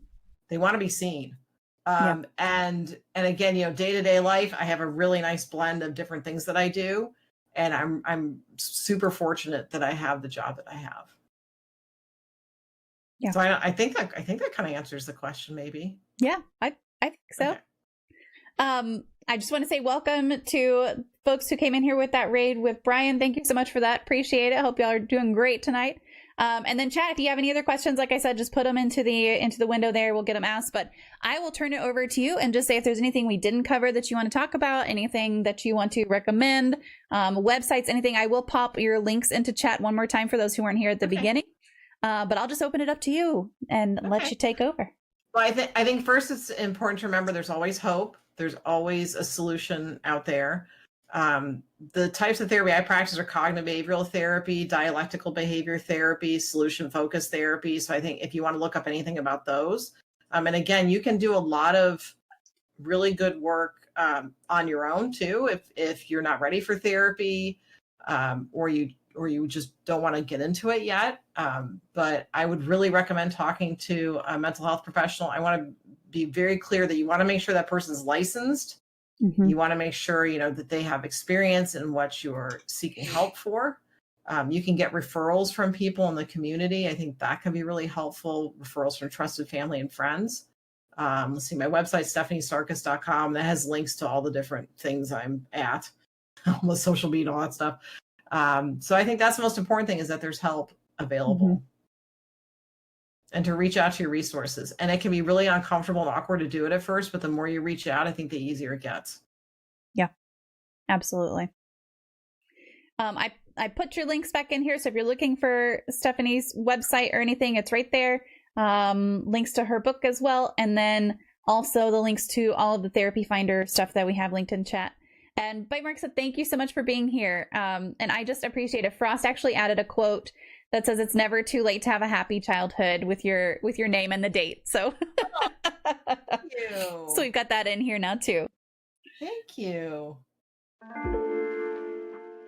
They want to be seen. And again, day-to-day life, I have a really nice blend of different things that I do. And I'm super fortunate that I have the job that I have. Yeah. So I think that kind of answers the question, maybe. Yeah, I think so. Okay. I just want to say welcome to folks who came in here with that raid with Brian. Thank you so much for that. Appreciate it. Hope y'all are doing great tonight. And then chat, if you have any other questions, like I said, just put them into the window there. We'll get them asked. But I will turn it over to you and just say if there's anything we didn't cover that you want to talk about, anything that you want to recommend, websites, anything. I will pop your links into chat one more time for those who weren't here at the beginning. But I'll just open it up to you and let you take over. Well, I think first it's important to remember there's always hope. There's always a solution out there. The types of therapy I practice are cognitive behavioral therapy, dialectical behavior therapy, solution-focused therapy. So I think if you want to look up anything about those, and again, you can do a lot of really good work on your own too, if you're not ready for therapy, or you just don't want to get into it yet. But I would really recommend talking to a mental health professional. I want to be very clear that you want to make sure that person's licensed. Mm-hmm. You want to make sure, that they have experience in what you're seeking help for. You can get referrals from people in the community. I think that can be really helpful. Referrals from trusted family and friends. Let's see, my website, stephaniesarkis.com, that has links to all the different things I'm at, all the social media, all that stuff. So I think that's the most important thing, is that there's help available. Mm-hmm. And to reach out to your resources. And it can be really uncomfortable and awkward to do it at first, but the more you reach out, I think the easier it gets. Yeah, absolutely. I put your links back in here. So if you're looking for Stephanie's website or anything, it's right there. Links to her book as well. And then also the links to all of the Therapy Finder stuff that we have linked in chat. And Bite Mark said, thank you so much for being here. And I just appreciate it. Frost actually added a quote that says it's never too late to have a happy childhood with your name and the date. So, thank you. So we've got that in here now too. Thank you.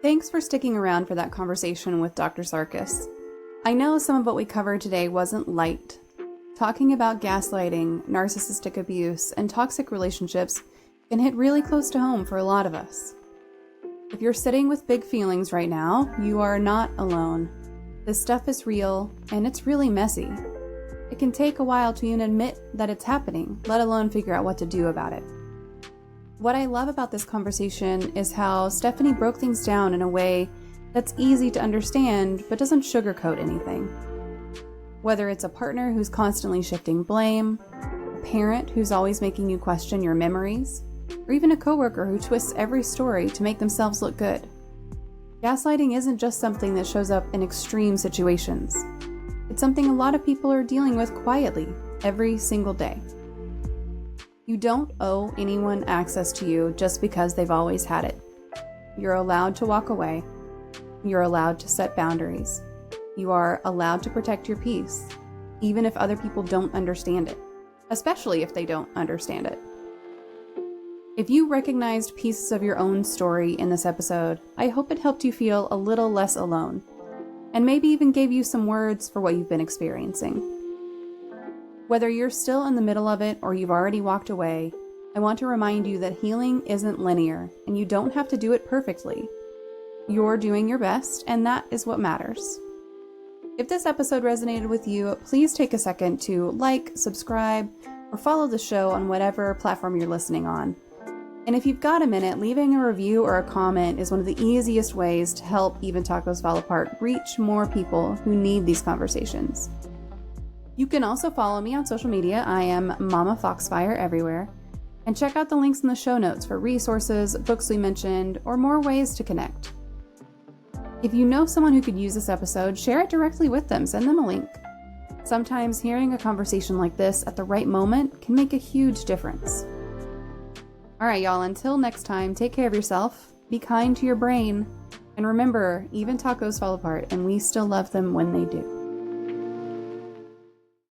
Thanks for sticking around for that conversation with Dr. Sarkis. I know some of what we covered today wasn't light. Talking about gaslighting, narcissistic abuse, and toxic relationships can hit really close to home for a lot of us. If you're sitting with big feelings right now, you are not alone. This stuff is real, and it's really messy. It can take a while to even admit that it's happening, let alone figure out what to do about it. What I love about this conversation is how Stephanie broke things down in a way that's easy to understand, but doesn't sugarcoat anything. Whether it's a partner who's constantly shifting blame, a parent who's always making you question your memories, or even a coworker who twists every story to make themselves look good. Gaslighting isn't just something that shows up in extreme situations. It's something a lot of people are dealing with quietly every single day. You don't owe anyone access to you just because they've always had it. You're allowed to walk away. You're allowed to set boundaries. You are allowed to protect your peace, even if other people don't understand it, especially if they don't understand it. If you recognized pieces of your own story in this episode, I hope it helped you feel a little less alone, and maybe even gave you some words for what you've been experiencing. Whether you're still in the middle of it or you've already walked away, I want to remind you that healing isn't linear, and you don't have to do it perfectly. You're doing your best, and that is what matters. If this episode resonated with you, please take a second to like, subscribe, or follow the show on whatever platform you're listening on. And if you've got a minute, leaving a review or a comment is one of the easiest ways to help Even Tacos Fall Apart reach more people who need these conversations. You can also follow me on social media. I am MommaFoxFire everywhere. And check out the links in the show notes for resources, books we mentioned, or more ways to connect. If you know someone who could use this episode, share it directly with them. Send them a link. Sometimes hearing a conversation like this at the right moment can make a huge difference. All right, y'all, until next time, take care of yourself, be kind to your brain, and remember, even tacos fall apart, and we still love them when they do.